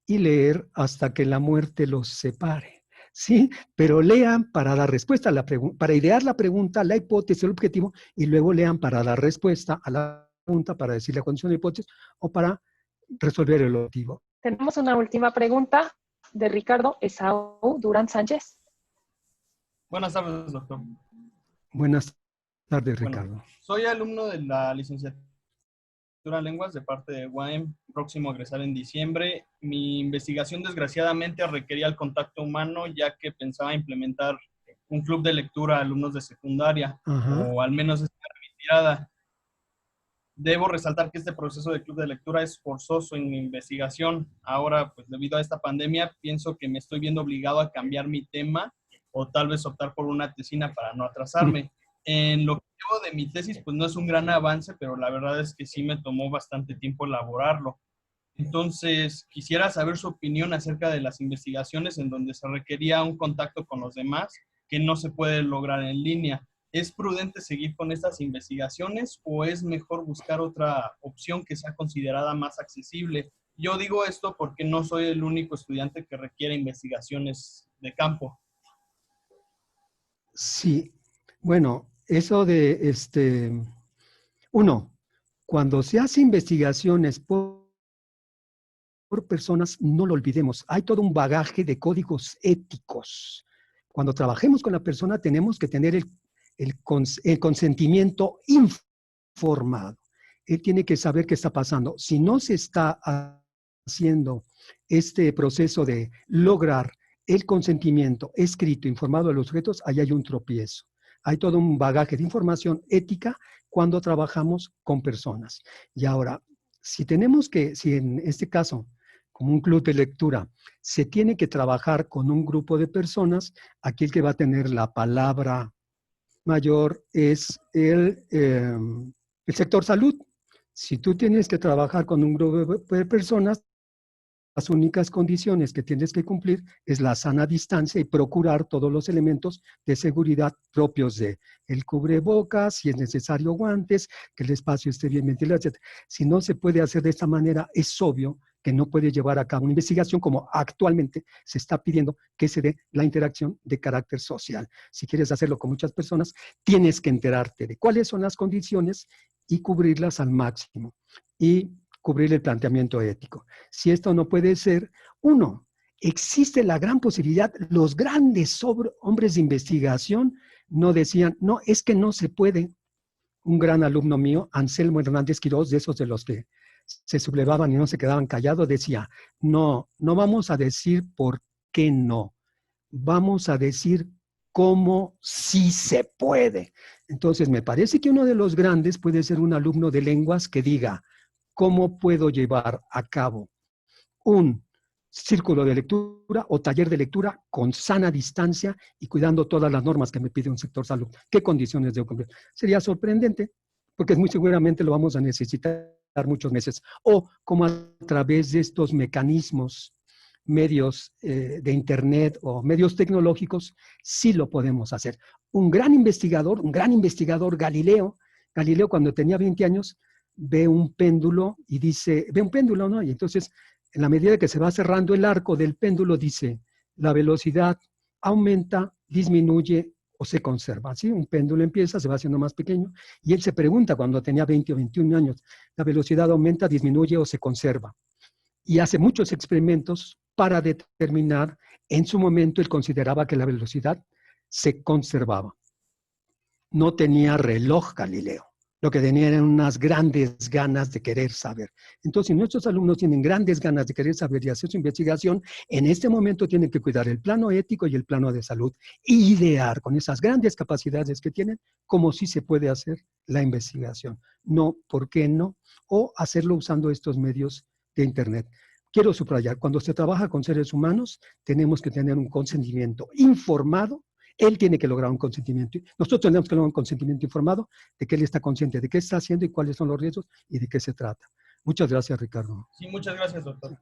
y leer hasta que la muerte los separe. ¿Sí? Pero lean para dar respuesta a la pregunta, para idear la pregunta, la hipótesis, el objetivo, y luego lean para dar respuesta a la pregunta, para decir la condición de hipótesis o para resolver el objetivo. Tenemos una última pregunta de Ricardo Esaú Durán Sánchez. Buenas tardes, doctor. Buenas tardes, Ricardo. Bueno, soy alumno de la licenciatura en lenguas de parte de UAM, próximo a egresar en diciembre. Mi investigación desgraciadamente requería el contacto humano, ya que pensaba implementar un club de lectura a alumnos de secundaria, o al menos esta era mi tirada. Debo resaltar que este proceso de club de lectura es forzoso en mi investigación. Ahora, pues debido a esta pandemia, pienso que me estoy viendo obligado a cambiar mi tema o tal vez optar por una tesina para no atrasarme. En lo que llevo de mi tesis, pues no es un gran avance, pero la verdad es que sí me tomó bastante tiempo elaborarlo. Entonces, quisiera saber su opinión acerca de las investigaciones en donde se requería un contacto con los demás que no se puede lograr en línea. ¿Es prudente seguir con estas investigaciones o es mejor buscar otra opción que sea considerada más accesible? Yo digo esto porque no soy el único estudiante que requiere investigaciones de campo. Sí, bueno, eso de, uno, cuando se hace investigaciones por personas, no lo olvidemos, hay todo un bagaje de códigos éticos. Cuando trabajemos con la persona tenemos que tener el consentimiento informado. Él tiene que saber qué está pasando. Si no se está haciendo este proceso de lograr el consentimiento escrito, informado de los sujetos, ahí hay un tropiezo. Hay todo un bagaje de información ética cuando trabajamos con personas. Y ahora, si en este caso, como un club de lectura, se tiene que trabajar con un grupo de personas, aquí el que va a tener la palabra mayor es el sector salud. Si tú tienes que trabajar con un grupo de personas, las únicas condiciones que tienes que cumplir es la sana distancia y procurar todos los elementos de seguridad propios de el cubrebocas, si es necesario guantes, que el espacio esté bien ventilado, etc. Si no se puede hacer de esta manera, es obvio que no puede llevar a cabo una investigación como actualmente se está pidiendo que se dé la interacción de carácter social. Si quieres hacerlo con muchas personas, tienes que enterarte de cuáles son las condiciones y cubrirlas al máximo. Y cubrir el planteamiento ético. Si esto no puede ser, uno, existe la gran posibilidad, los grandes hombres de investigación no decían, no, es que no se puede. Un gran alumno mío, Anselmo Hernández Quirós, de esos de los que se sublevaban y no se quedaban callados, decía, no vamos a decir por qué no, vamos a decir cómo sí se puede. Entonces, me parece que uno de los grandes puede ser un alumno de lenguas que diga, ¿cómo puedo llevar a cabo un círculo de lectura o taller de lectura con sana distancia y cuidando todas las normas que me pide un sector salud? ¿Qué condiciones debo cumplir? Sería sorprendente, porque muy seguramente lo vamos a necesitar muchos meses. O como a través de estos mecanismos, medios de internet o medios tecnológicos, sí lo podemos hacer. Un gran investigador, Galileo cuando tenía 20 años, ve un péndulo y dice, ve un péndulo, ¿no? Y entonces, en la medida que se va cerrando el arco del péndulo, dice, la velocidad aumenta, disminuye o se conserva. ¿Sí? Un péndulo empieza, se va haciendo más pequeño, y él se pregunta cuando tenía 20 o 21 años, ¿la velocidad aumenta, disminuye o se conserva? Y hace muchos experimentos para determinar, en su momento él consideraba que la velocidad se conservaba. No tenía reloj Galileo. Lo que tenía eran unas grandes ganas de querer saber. Entonces, si nuestros alumnos tienen grandes ganas de querer saber y hacer su investigación, en este momento tienen que cuidar el plano ético y el plano de salud, y idear con esas grandes capacidades que tienen, cómo sí se puede hacer la investigación. No, ¿por qué no? O hacerlo usando estos medios de Internet. Quiero subrayar, cuando se trabaja con seres humanos, tenemos que tener un consentimiento informado. Él tiene que lograr un consentimiento. Nosotros tenemos que lograr un consentimiento informado de que él está consciente de qué está haciendo y cuáles son los riesgos y de qué se trata. Muchas gracias, Ricardo. Sí, muchas gracias, doctor.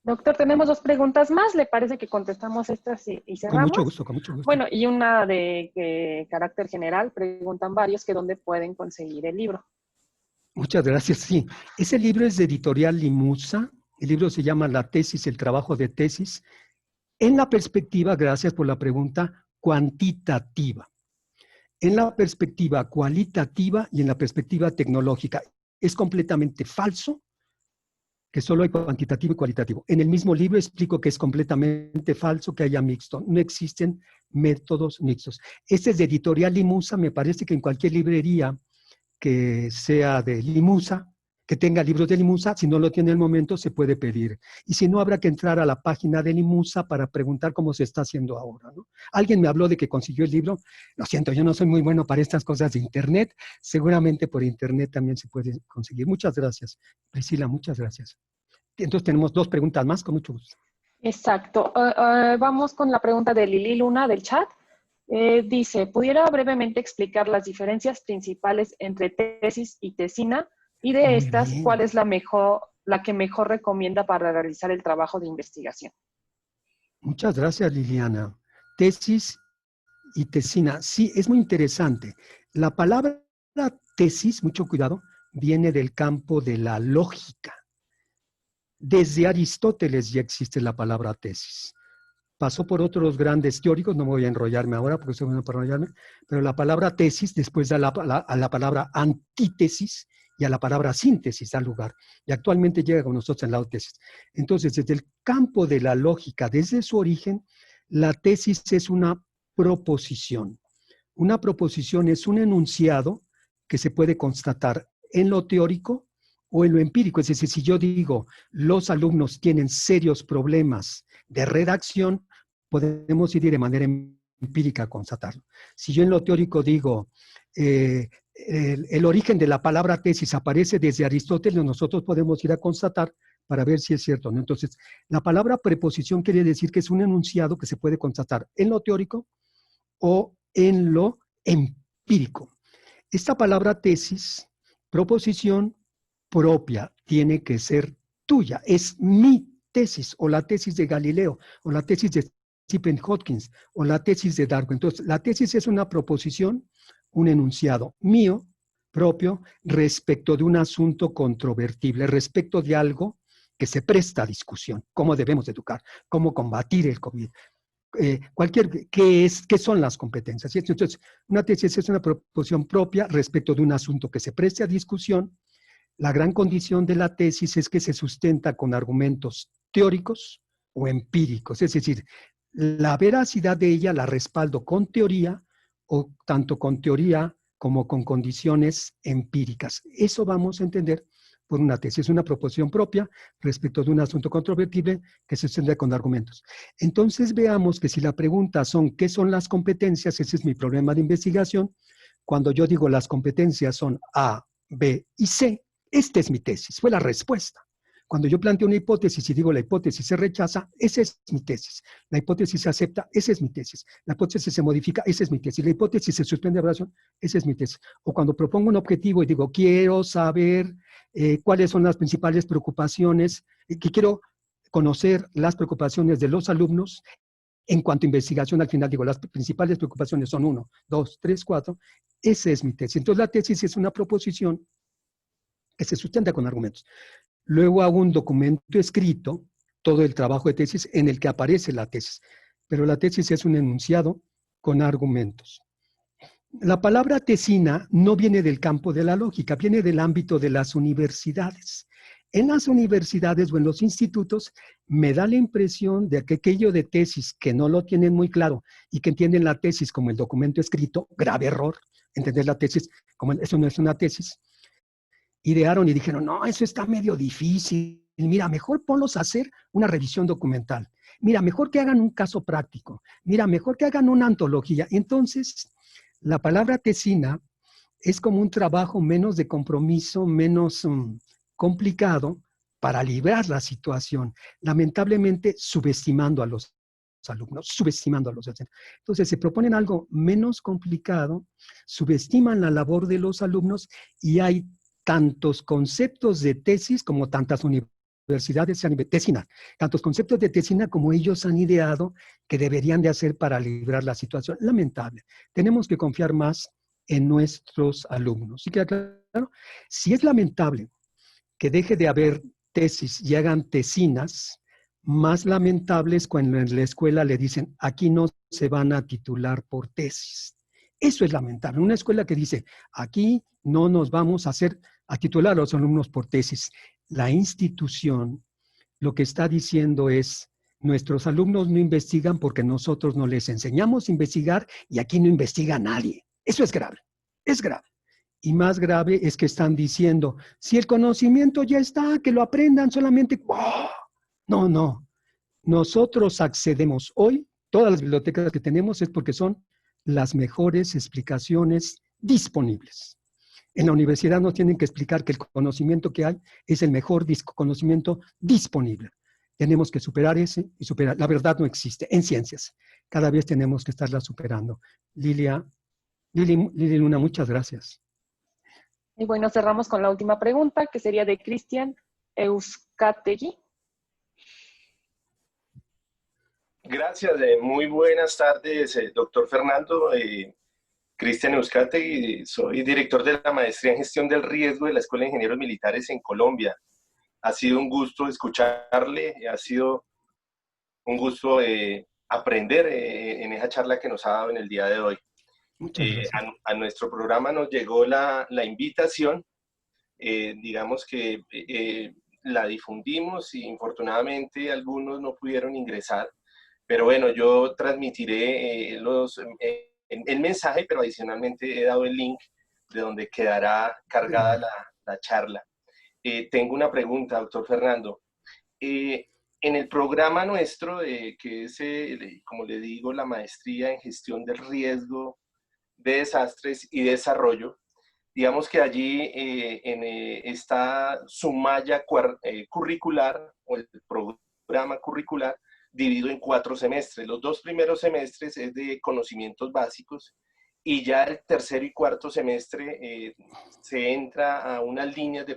Doctor, tenemos 2 preguntas más. ¿Le parece que contestamos estas y cerramos? Con mucho gusto, con mucho gusto. Bueno, y una de carácter general. Preguntan varios que dónde pueden conseguir el libro. Muchas gracias, sí. Ese libro es de Editorial Limusa. El libro se llama La tesis, el trabajo de tesis. En la perspectiva, gracias por la pregunta, cuantitativa. En la perspectiva cualitativa y en la perspectiva tecnológica. Es completamente falso que solo hay cuantitativo y cualitativo. En el mismo libro explico que es completamente falso que haya mixto. No existen métodos mixtos. Este es de Editorial Limusa. Me parece que en cualquier librería que sea de Limusa, que tenga libros de Limusa, si no lo tiene en el momento, se puede pedir. Y si no, habrá que entrar a la página de Limusa para preguntar cómo se está haciendo ahora, ¿no? Alguien me habló de que consiguió el libro. Lo siento, yo no soy muy bueno para estas cosas de Internet. Seguramente por Internet también se puede conseguir. Muchas gracias, Priscila, muchas gracias. Entonces tenemos 2 preguntas más, con mucho gusto. Exacto. Vamos con la pregunta de Lili Luna del chat. Dice, ¿pudiera brevemente explicar las diferencias principales entre tesis y tesina? Y de Muy estas, bien. ¿cuál es la que mejor recomienda para realizar el trabajo de investigación? Muchas gracias, Liliana. Tesis y tesina. Sí, es muy interesante. La palabra tesis, mucho cuidado, viene del campo de la lógica. Desde Aristóteles ya existe la palabra tesis. Pasó por otros grandes teóricos, no me voy a enrollarme ahora porque estoy bueno para enrollarme, pero la palabra tesis después da a la palabra antítesis y a la palabra síntesis da lugar. Y actualmente llega con nosotros en la tesis. Entonces, desde el campo de la lógica, desde su origen, la tesis es una proposición. Una proposición es un enunciado que se puede constatar en lo teórico o en lo empírico. Es decir, si yo digo, los alumnos tienen serios problemas de redacción, podemos ir de manera empírica a constatarlo. Si yo en lo teórico digo, el origen de la palabra tesis aparece desde Aristóteles, nosotros podemos ir a constatar para ver si es cierto o no. Entonces, la palabra preposición quiere decir que es un enunciado que se puede constatar en lo teórico o en lo empírico. Esta palabra tesis, proposición propia, tiene que ser tuya. Es mi tesis, o la tesis de Galileo, o la tesis de Stephen Hawking, o la tesis de Darwin. Entonces, la tesis es una proposición, un enunciado mío, propio, respecto de un asunto controvertible, respecto de algo que se presta a discusión. ¿Cómo debemos educar? ¿Cómo combatir el COVID? ¿Qué son las competencias? Entonces, una tesis es una proposición propia respecto de un asunto que se preste a discusión. La gran condición de la tesis es que se sustenta con argumentos teóricos o empíricos, es decir, la veracidad de ella la respaldo con teoría o tanto con teoría como con condiciones empíricas. Eso vamos a entender por una tesis. Es una proposición propia respecto de un asunto controvertible que se sustenta con argumentos. Entonces veamos que si la pregunta son ¿qué son las competencias? Ese es mi problema de investigación. Cuando yo digo las competencias son A, B y C, esta es mi tesis, fue la respuesta. Cuando yo planteo una hipótesis y digo la hipótesis se rechaza, esa es mi tesis. La hipótesis se acepta, esa es mi tesis. La hipótesis se modifica, esa es mi tesis. La hipótesis se suspende de evaluación, esa es mi tesis. O cuando propongo un objetivo y digo, quiero saber cuáles son las principales preocupaciones, que quiero conocer las preocupaciones de los alumnos. En cuanto a investigación, al final digo, las principales preocupaciones son 1, 2, 3, 4. Esa es mi tesis. Entonces la tesis es una proposición que se sustenta con argumentos. Luego hago un documento escrito, todo el trabajo de tesis, en el que aparece la tesis. Pero la tesis es un enunciado con argumentos. La palabra tesina no viene del campo de la lógica, viene del ámbito de las universidades. En las universidades o en los institutos me da la impresión de que aquello de tesis que no lo tienen muy claro y que entienden la tesis como el documento escrito, grave error, entender la tesis como eso no es una tesis, idearon y dijeron, no, eso está medio difícil. Mira, mejor ponlos a hacer una revisión documental. Mira, mejor que hagan un caso práctico. Mira, mejor que hagan una antología. Entonces, la palabra tesina es como un trabajo menos de compromiso, menos complicado para librar la situación. Lamentablemente, subestimando a los alumnos, subestimando a los docentes. Entonces, se proponen algo menos complicado, subestiman la labor de los alumnos y hay tantos conceptos de tesis como tantas universidades se han tesina, tantos conceptos de tesina como ellos han ideado que deberían de hacer para librar la situación. Lamentable. Tenemos que confiar más en nuestros alumnos. ¿Sí queda claro? Si es lamentable que deje de haber tesis y hagan tesinas, más lamentable es cuando en la escuela le dicen, aquí no se van a titular por tesis. Eso es lamentable. Una escuela que dice, aquí no nos vamos a titular a los alumnos por tesis. La institución lo que está diciendo es, nuestros alumnos no investigan porque nosotros no les enseñamos a investigar y aquí no investiga nadie. Eso es grave, es grave. Y más grave es que están diciendo, si el conocimiento ya está, que lo aprendan solamente. ¡Oh! No, no. Nosotros accedemos hoy, todas las bibliotecas que tenemos es porque son las mejores explicaciones disponibles. En la universidad nos tienen que explicar que el conocimiento que hay es el mejor conocimiento disponible. Tenemos que superar ese y superar. La verdad no existe en ciencias. Cada vez tenemos que estarla superando. Lili Luna, muchas gracias. Y bueno, cerramos con la última pregunta, que sería de Cristian Euskategui. Gracias, muy buenas tardes, doctor Fernando. Cristian Euskategui, soy director de la Maestría en Gestión del Riesgo de la Escuela de Ingenieros Militares en Colombia. Ha sido un gusto escucharle, ha sido un gusto aprender en esa charla que nos ha dado en el día de hoy. A nuestro programa nos llegó la invitación, digamos que la difundimos y infortunadamente algunos no pudieron ingresar, pero bueno, yo transmitiré el mensaje, pero adicionalmente he dado el link de donde quedará cargada la charla. Tengo una pregunta, doctor Fernando. En el programa nuestro, que es, como le digo, la Maestría en Gestión del Riesgo de Desastres y Desarrollo, digamos que allí está su malla curricular, o el programa curricular, dividido en 4 semestres. Los 2 primeros semestres es de conocimientos básicos y ya el tercero y cuarto semestre se entra a unas líneas de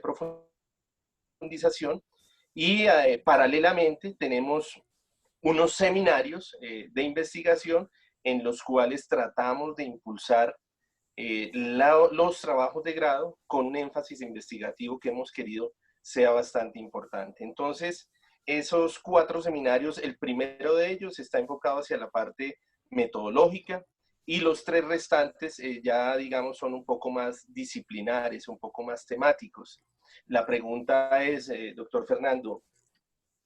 profundización y paralelamente tenemos unos seminarios de investigación en los cuales tratamos de impulsar los trabajos de grado con un énfasis investigativo que hemos querido sea bastante importante. Entonces, esos 4 seminarios, el primero de ellos está enfocado hacia la parte metodológica y los 3 restantes ya, digamos, son un poco más disciplinares, un poco más temáticos. La pregunta es, doctor Fernando,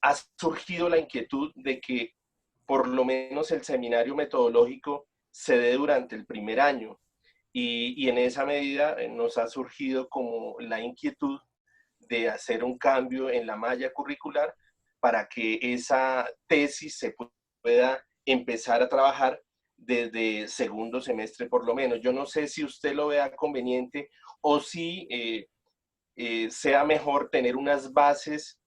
¿ha surgido la inquietud de que por lo menos el seminario metodológico se dé durante el primer año? Y en esa medida nos ha surgido como la inquietud de hacer un cambio en la malla curricular para que esa tesis se pueda empezar a trabajar desde segundo semestre por lo menos. Yo no sé si usted lo vea conveniente o si sea mejor tener unas bases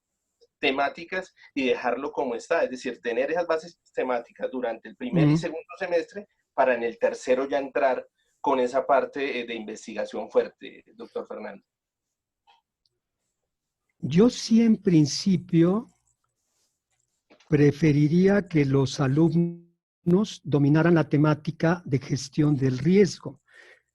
temáticas y dejarlo como está, es decir, tener esas bases temáticas durante el primer y segundo semestre para en el tercero ya entrar con esa parte de investigación fuerte, doctor Fernando. Yo sí en principio preferiría que los alumnos dominaran la temática de gestión del riesgo.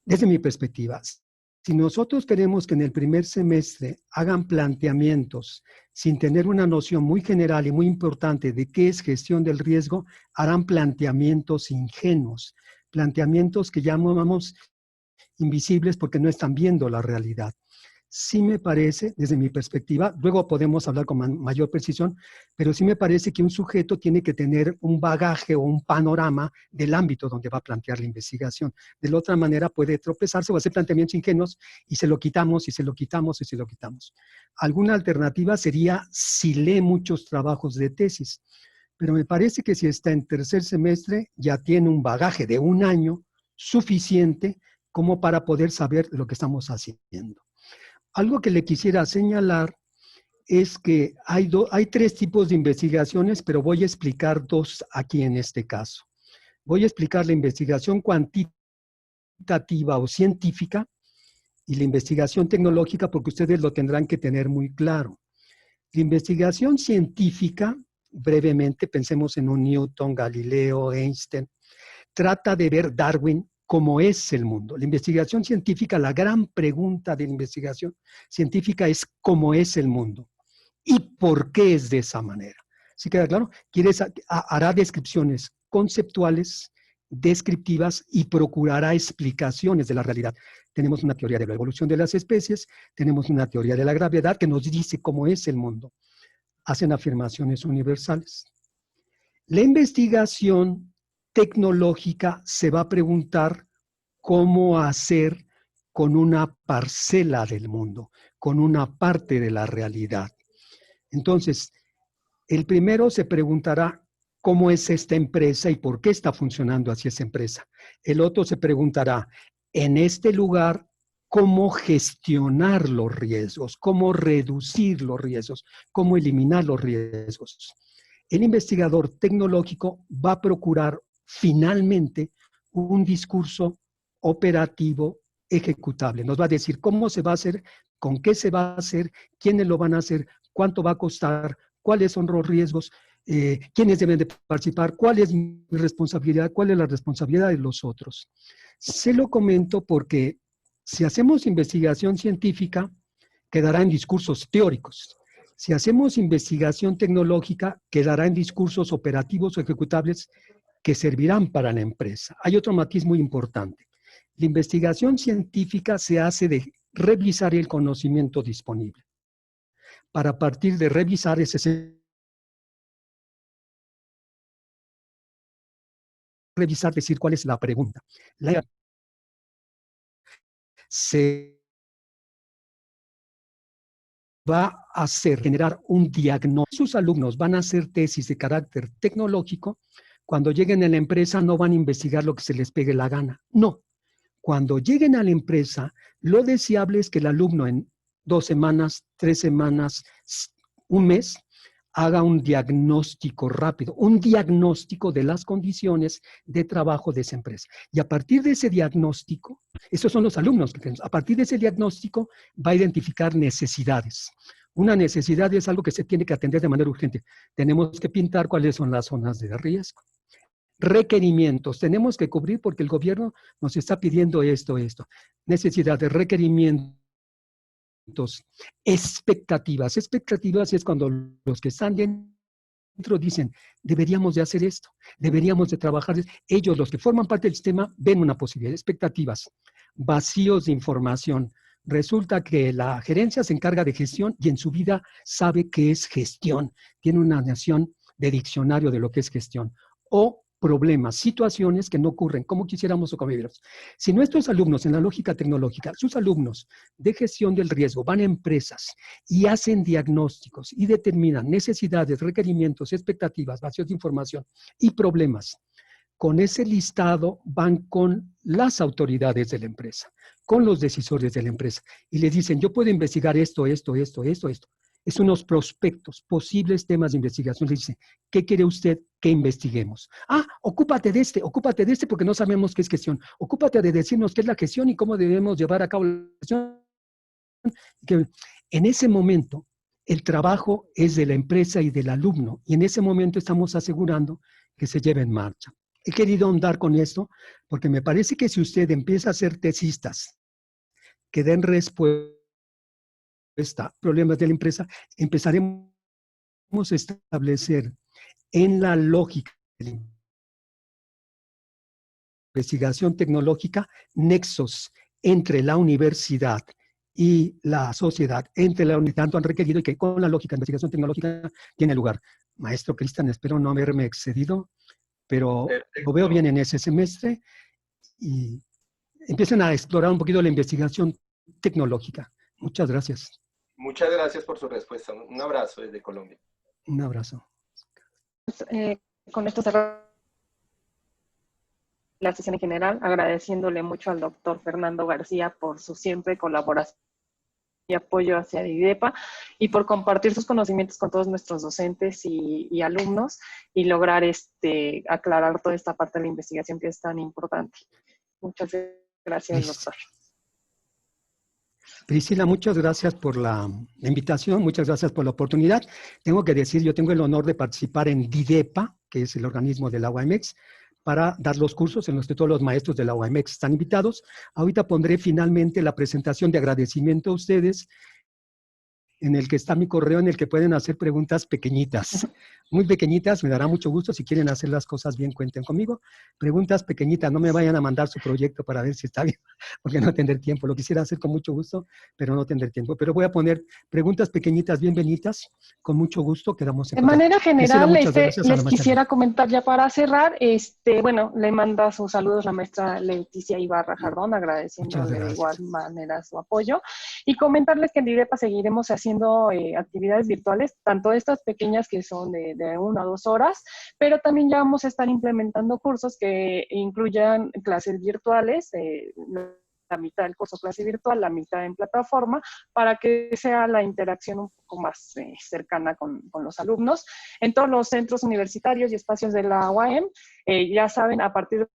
Desde mi perspectiva, si nosotros queremos que en el primer semestre hagan planteamientos sin tener una noción muy general y muy importante de qué es gestión del riesgo, harán planteamientos ingenuos, planteamientos que llamamos invisibles porque no están viendo la realidad. Sí me parece, desde mi perspectiva, luego podemos hablar con mayor precisión, pero sí me parece que un sujeto tiene que tener un bagaje o un panorama del ámbito donde va a plantear la investigación. De la otra manera puede tropezarse o hacer planteamientos ingenuos y se lo quitamos y se lo quitamos y se lo quitamos. Alguna alternativa sería si lee muchos trabajos de tesis, pero me parece que si está en tercer semestre ya tiene un bagaje de 1 año suficiente como para poder saber lo que estamos haciendo. Algo que le quisiera señalar es que hay 3 tipos de investigaciones, pero voy a explicar 2 aquí en este caso. Voy a explicar la investigación cuantitativa o científica y la investigación tecnológica porque ustedes lo tendrán que tener muy claro. La investigación científica, brevemente, pensemos en un Newton, Galileo, Einstein, trata de ver Darwin cómo es el mundo. La investigación científica, la gran pregunta de la investigación científica es cómo es el mundo y por qué es de esa manera. ¿Sí queda claro? Hará descripciones conceptuales, descriptivas y procurará explicaciones de la realidad. Tenemos una teoría de la evolución de las especies, tenemos una teoría de la gravedad que nos dice cómo es el mundo. Hacen afirmaciones universales. La investigación tecnológica se va a preguntar cómo hacer con una parcela del mundo, con una parte de la realidad. Entonces, el primero se preguntará cómo es esta empresa y por qué está funcionando así esa empresa. El otro se preguntará, en este lugar, cómo gestionar los riesgos, cómo reducir los riesgos, cómo eliminar los riesgos. El investigador tecnológico va a procurar finalmente un discurso operativo ejecutable. Nos va a decir cómo se va a hacer, con qué se va a hacer, quiénes lo van a hacer, cuánto va a costar, cuáles son los riesgos, quiénes deben de participar, cuál es mi responsabilidad, cuál es la responsabilidad de los otros. Se lo comento porque si hacemos investigación científica, quedará en discursos teóricos. Si hacemos investigación tecnológica, quedará en discursos operativos o ejecutables que servirán para la empresa. Hay otro matiz muy importante. La investigación científica se hace de revisar el conocimiento disponible. Para partir de revisar decir cuál es la pregunta. Se va a generar un diagnóstico. Sus alumnos van a hacer tesis de carácter tecnológico. Cuando lleguen a la empresa no van a investigar lo que se les pegue la gana. No. Cuando lleguen a la empresa, lo deseable es que el alumno en 2 semanas, 3 semanas, un mes, haga un diagnóstico rápido, un diagnóstico de las condiciones de trabajo de esa empresa. Y a partir de ese diagnóstico, esos son los alumnos que tenemos, a partir de ese diagnóstico va a identificar necesidades. Una necesidad es algo que se tiene que atender de manera urgente. Tenemos que pintar cuáles son las zonas de riesgo. Requerimientos, tenemos que cubrir porque el gobierno nos está pidiendo esto. Necesidades, requerimientos. Expectativas. Expectativas es cuando los que están dentro dicen, deberíamos de hacer esto, deberíamos de trabajar. Ellos, los que forman parte del sistema, ven una posibilidad. Expectativas. Vacíos de información. Resulta que la gerencia se encarga de gestión y en su vida sabe qué es gestión. Tiene una noción de diccionario de lo que es gestión. O problemas, situaciones que no ocurren como quisiéramos o como viviéramos. Si nuestros alumnos en la lógica tecnológica, sus alumnos de gestión del riesgo van a empresas y hacen diagnósticos y determinan necesidades, requerimientos, expectativas, vacíos de información y problemas, con ese listado van con las autoridades de la empresa, con los decisores de la empresa y les dicen, yo puedo investigar esto. Es unos prospectos, posibles temas de investigación. Le dice, ¿qué quiere usted que investiguemos? Ocúpate de este porque no sabemos qué es gestión. Ocúpate de decirnos qué es la gestión y cómo debemos llevar a cabo la gestión. Que en ese momento, el trabajo es de la empresa y del alumno, y en ese momento estamos asegurando que se lleve en marcha. He querido ahondar con esto porque me parece que si usted empieza a hacer tesistas que den respuesta problemas de la empresa, empezaremos a establecer en la lógica de la investigación tecnológica nexos entre la universidad y la sociedad, entre la universidad, tanto han requerido y que con la lógica de investigación tecnológica tiene lugar. Maestro Cristian, espero no haberme excedido, pero lo veo bien en ese semestre y empiecen a explorar un poquito la investigación tecnológica. Muchas gracias. Muchas gracias por su respuesta. Un abrazo desde Colombia. Un abrazo. Con esto cerramos la sesión en general, agradeciéndole mucho al doctor Fernando García por su siempre colaboración y apoyo hacia IDEPA y por compartir sus conocimientos con todos nuestros docentes y alumnos y lograr aclarar toda esta parte de la investigación que es tan importante. Muchas gracias, doctor. Priscila, muchas gracias por la invitación, muchas gracias por la oportunidad. Tengo que decir, yo tengo el honor de participar en DIDEPA, que es el organismo de la UAMX, para dar los cursos en los que todos los maestros de la UAMX están invitados. Ahorita pondré finalmente la presentación de agradecimiento a ustedes, en el que está mi correo, en el que pueden hacer preguntas pequeñitas, muy pequeñitas. Me dará mucho gusto. Si quieren hacer las cosas bien, cuenten conmigo. Preguntas pequeñitas, no me vayan a mandar su proyecto para ver si está bien, porque no tendré tiempo. Lo quisiera hacer con mucho gusto, pero no tendré tiempo. Pero voy a poner preguntas pequeñitas, bien bonitas, con mucho gusto. Quedamos en de manera general, les quisiera comentar ya para cerrar, bueno, le manda sus saludos la maestra Leticia Ibarra Jardón, agradeciéndole de igual manera su apoyo, y comentarles que en DIDEPA seguiremos haciendo actividades virtuales, tanto estas pequeñas que son de 1 a 2 horas, pero también ya vamos a estar implementando cursos que incluyan clases virtuales, la mitad del curso clase virtual, la mitad en plataforma, para que sea la interacción un poco más cercana con los alumnos. En todos los centros universitarios y espacios de la UAM, ya saben, a partir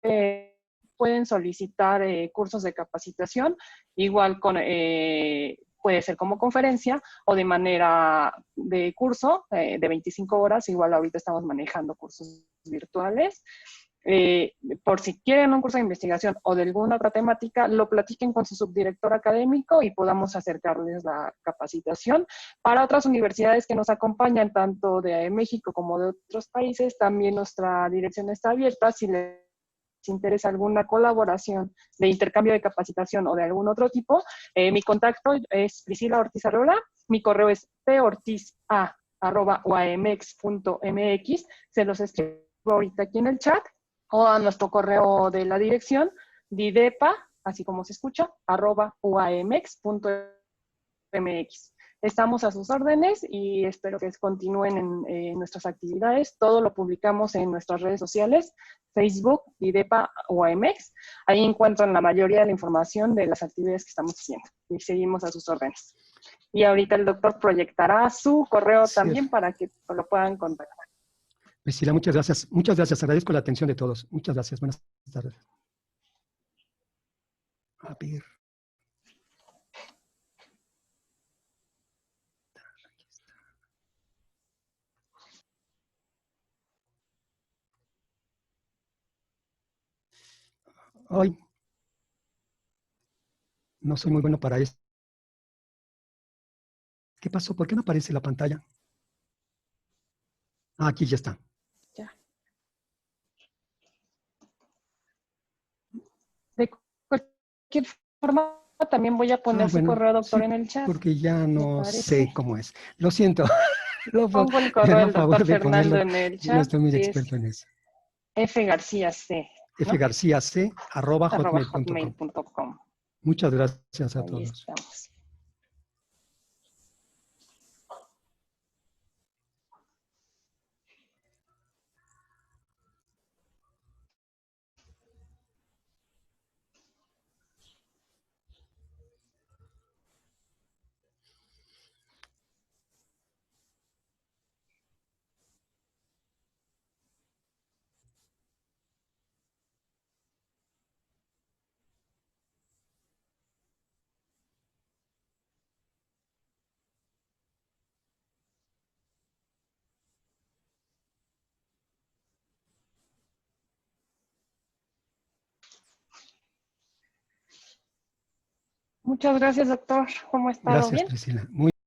de pueden solicitar cursos de capacitación, igual con puede ser como conferencia o de manera de curso de 25 horas, igual ahorita estamos manejando cursos virtuales. Por si quieren un curso de investigación o de alguna otra temática, lo platiquen con su subdirector académico y podamos acercarles la capacitación. Para otras universidades que nos acompañan, tanto de México como de otros países, también nuestra dirección está abierta. Si les interesa alguna colaboración de intercambio de capacitación o de algún otro tipo, mi contacto es Priscila Ortiz Arreola, mi correo es portiza@uamx.mx, se los escribo ahorita aquí en el chat, o a nuestro correo de la dirección, didepa, así como se escucha, @uamx.mx. Estamos a sus órdenes y espero que continúen en nuestras actividades. Todo lo publicamos en nuestras redes sociales, Facebook, didepa, UAMX. Ahí encuentran la mayoría de la información de las actividades que estamos haciendo y seguimos a sus órdenes. Y ahorita el doctor proyectará su correo también para que lo puedan contactar. Priscila, muchas gracias. Muchas gracias. Agradezco la atención de todos. Muchas gracias. Buenas tardes. A ver. Aquí está. Ay. No soy muy bueno para esto. ¿Qué pasó? ¿Por qué no aparece la pantalla? Ah, aquí ya está. Ya. De cualquier forma, también voy a poner su correo, doctor, sí, en el chat. Porque ya no sé cómo es. Lo siento. Pongo el correo del doctor Fernando en el chat. No estoy muy experto en eso. fgarciac, ¿no? fgarciac@hotmail.com. Muchas gracias a todos. Estamos. Muchas gracias, doctor. ¿Cómo ha estado? Gracias, ¿Bien? Priscila.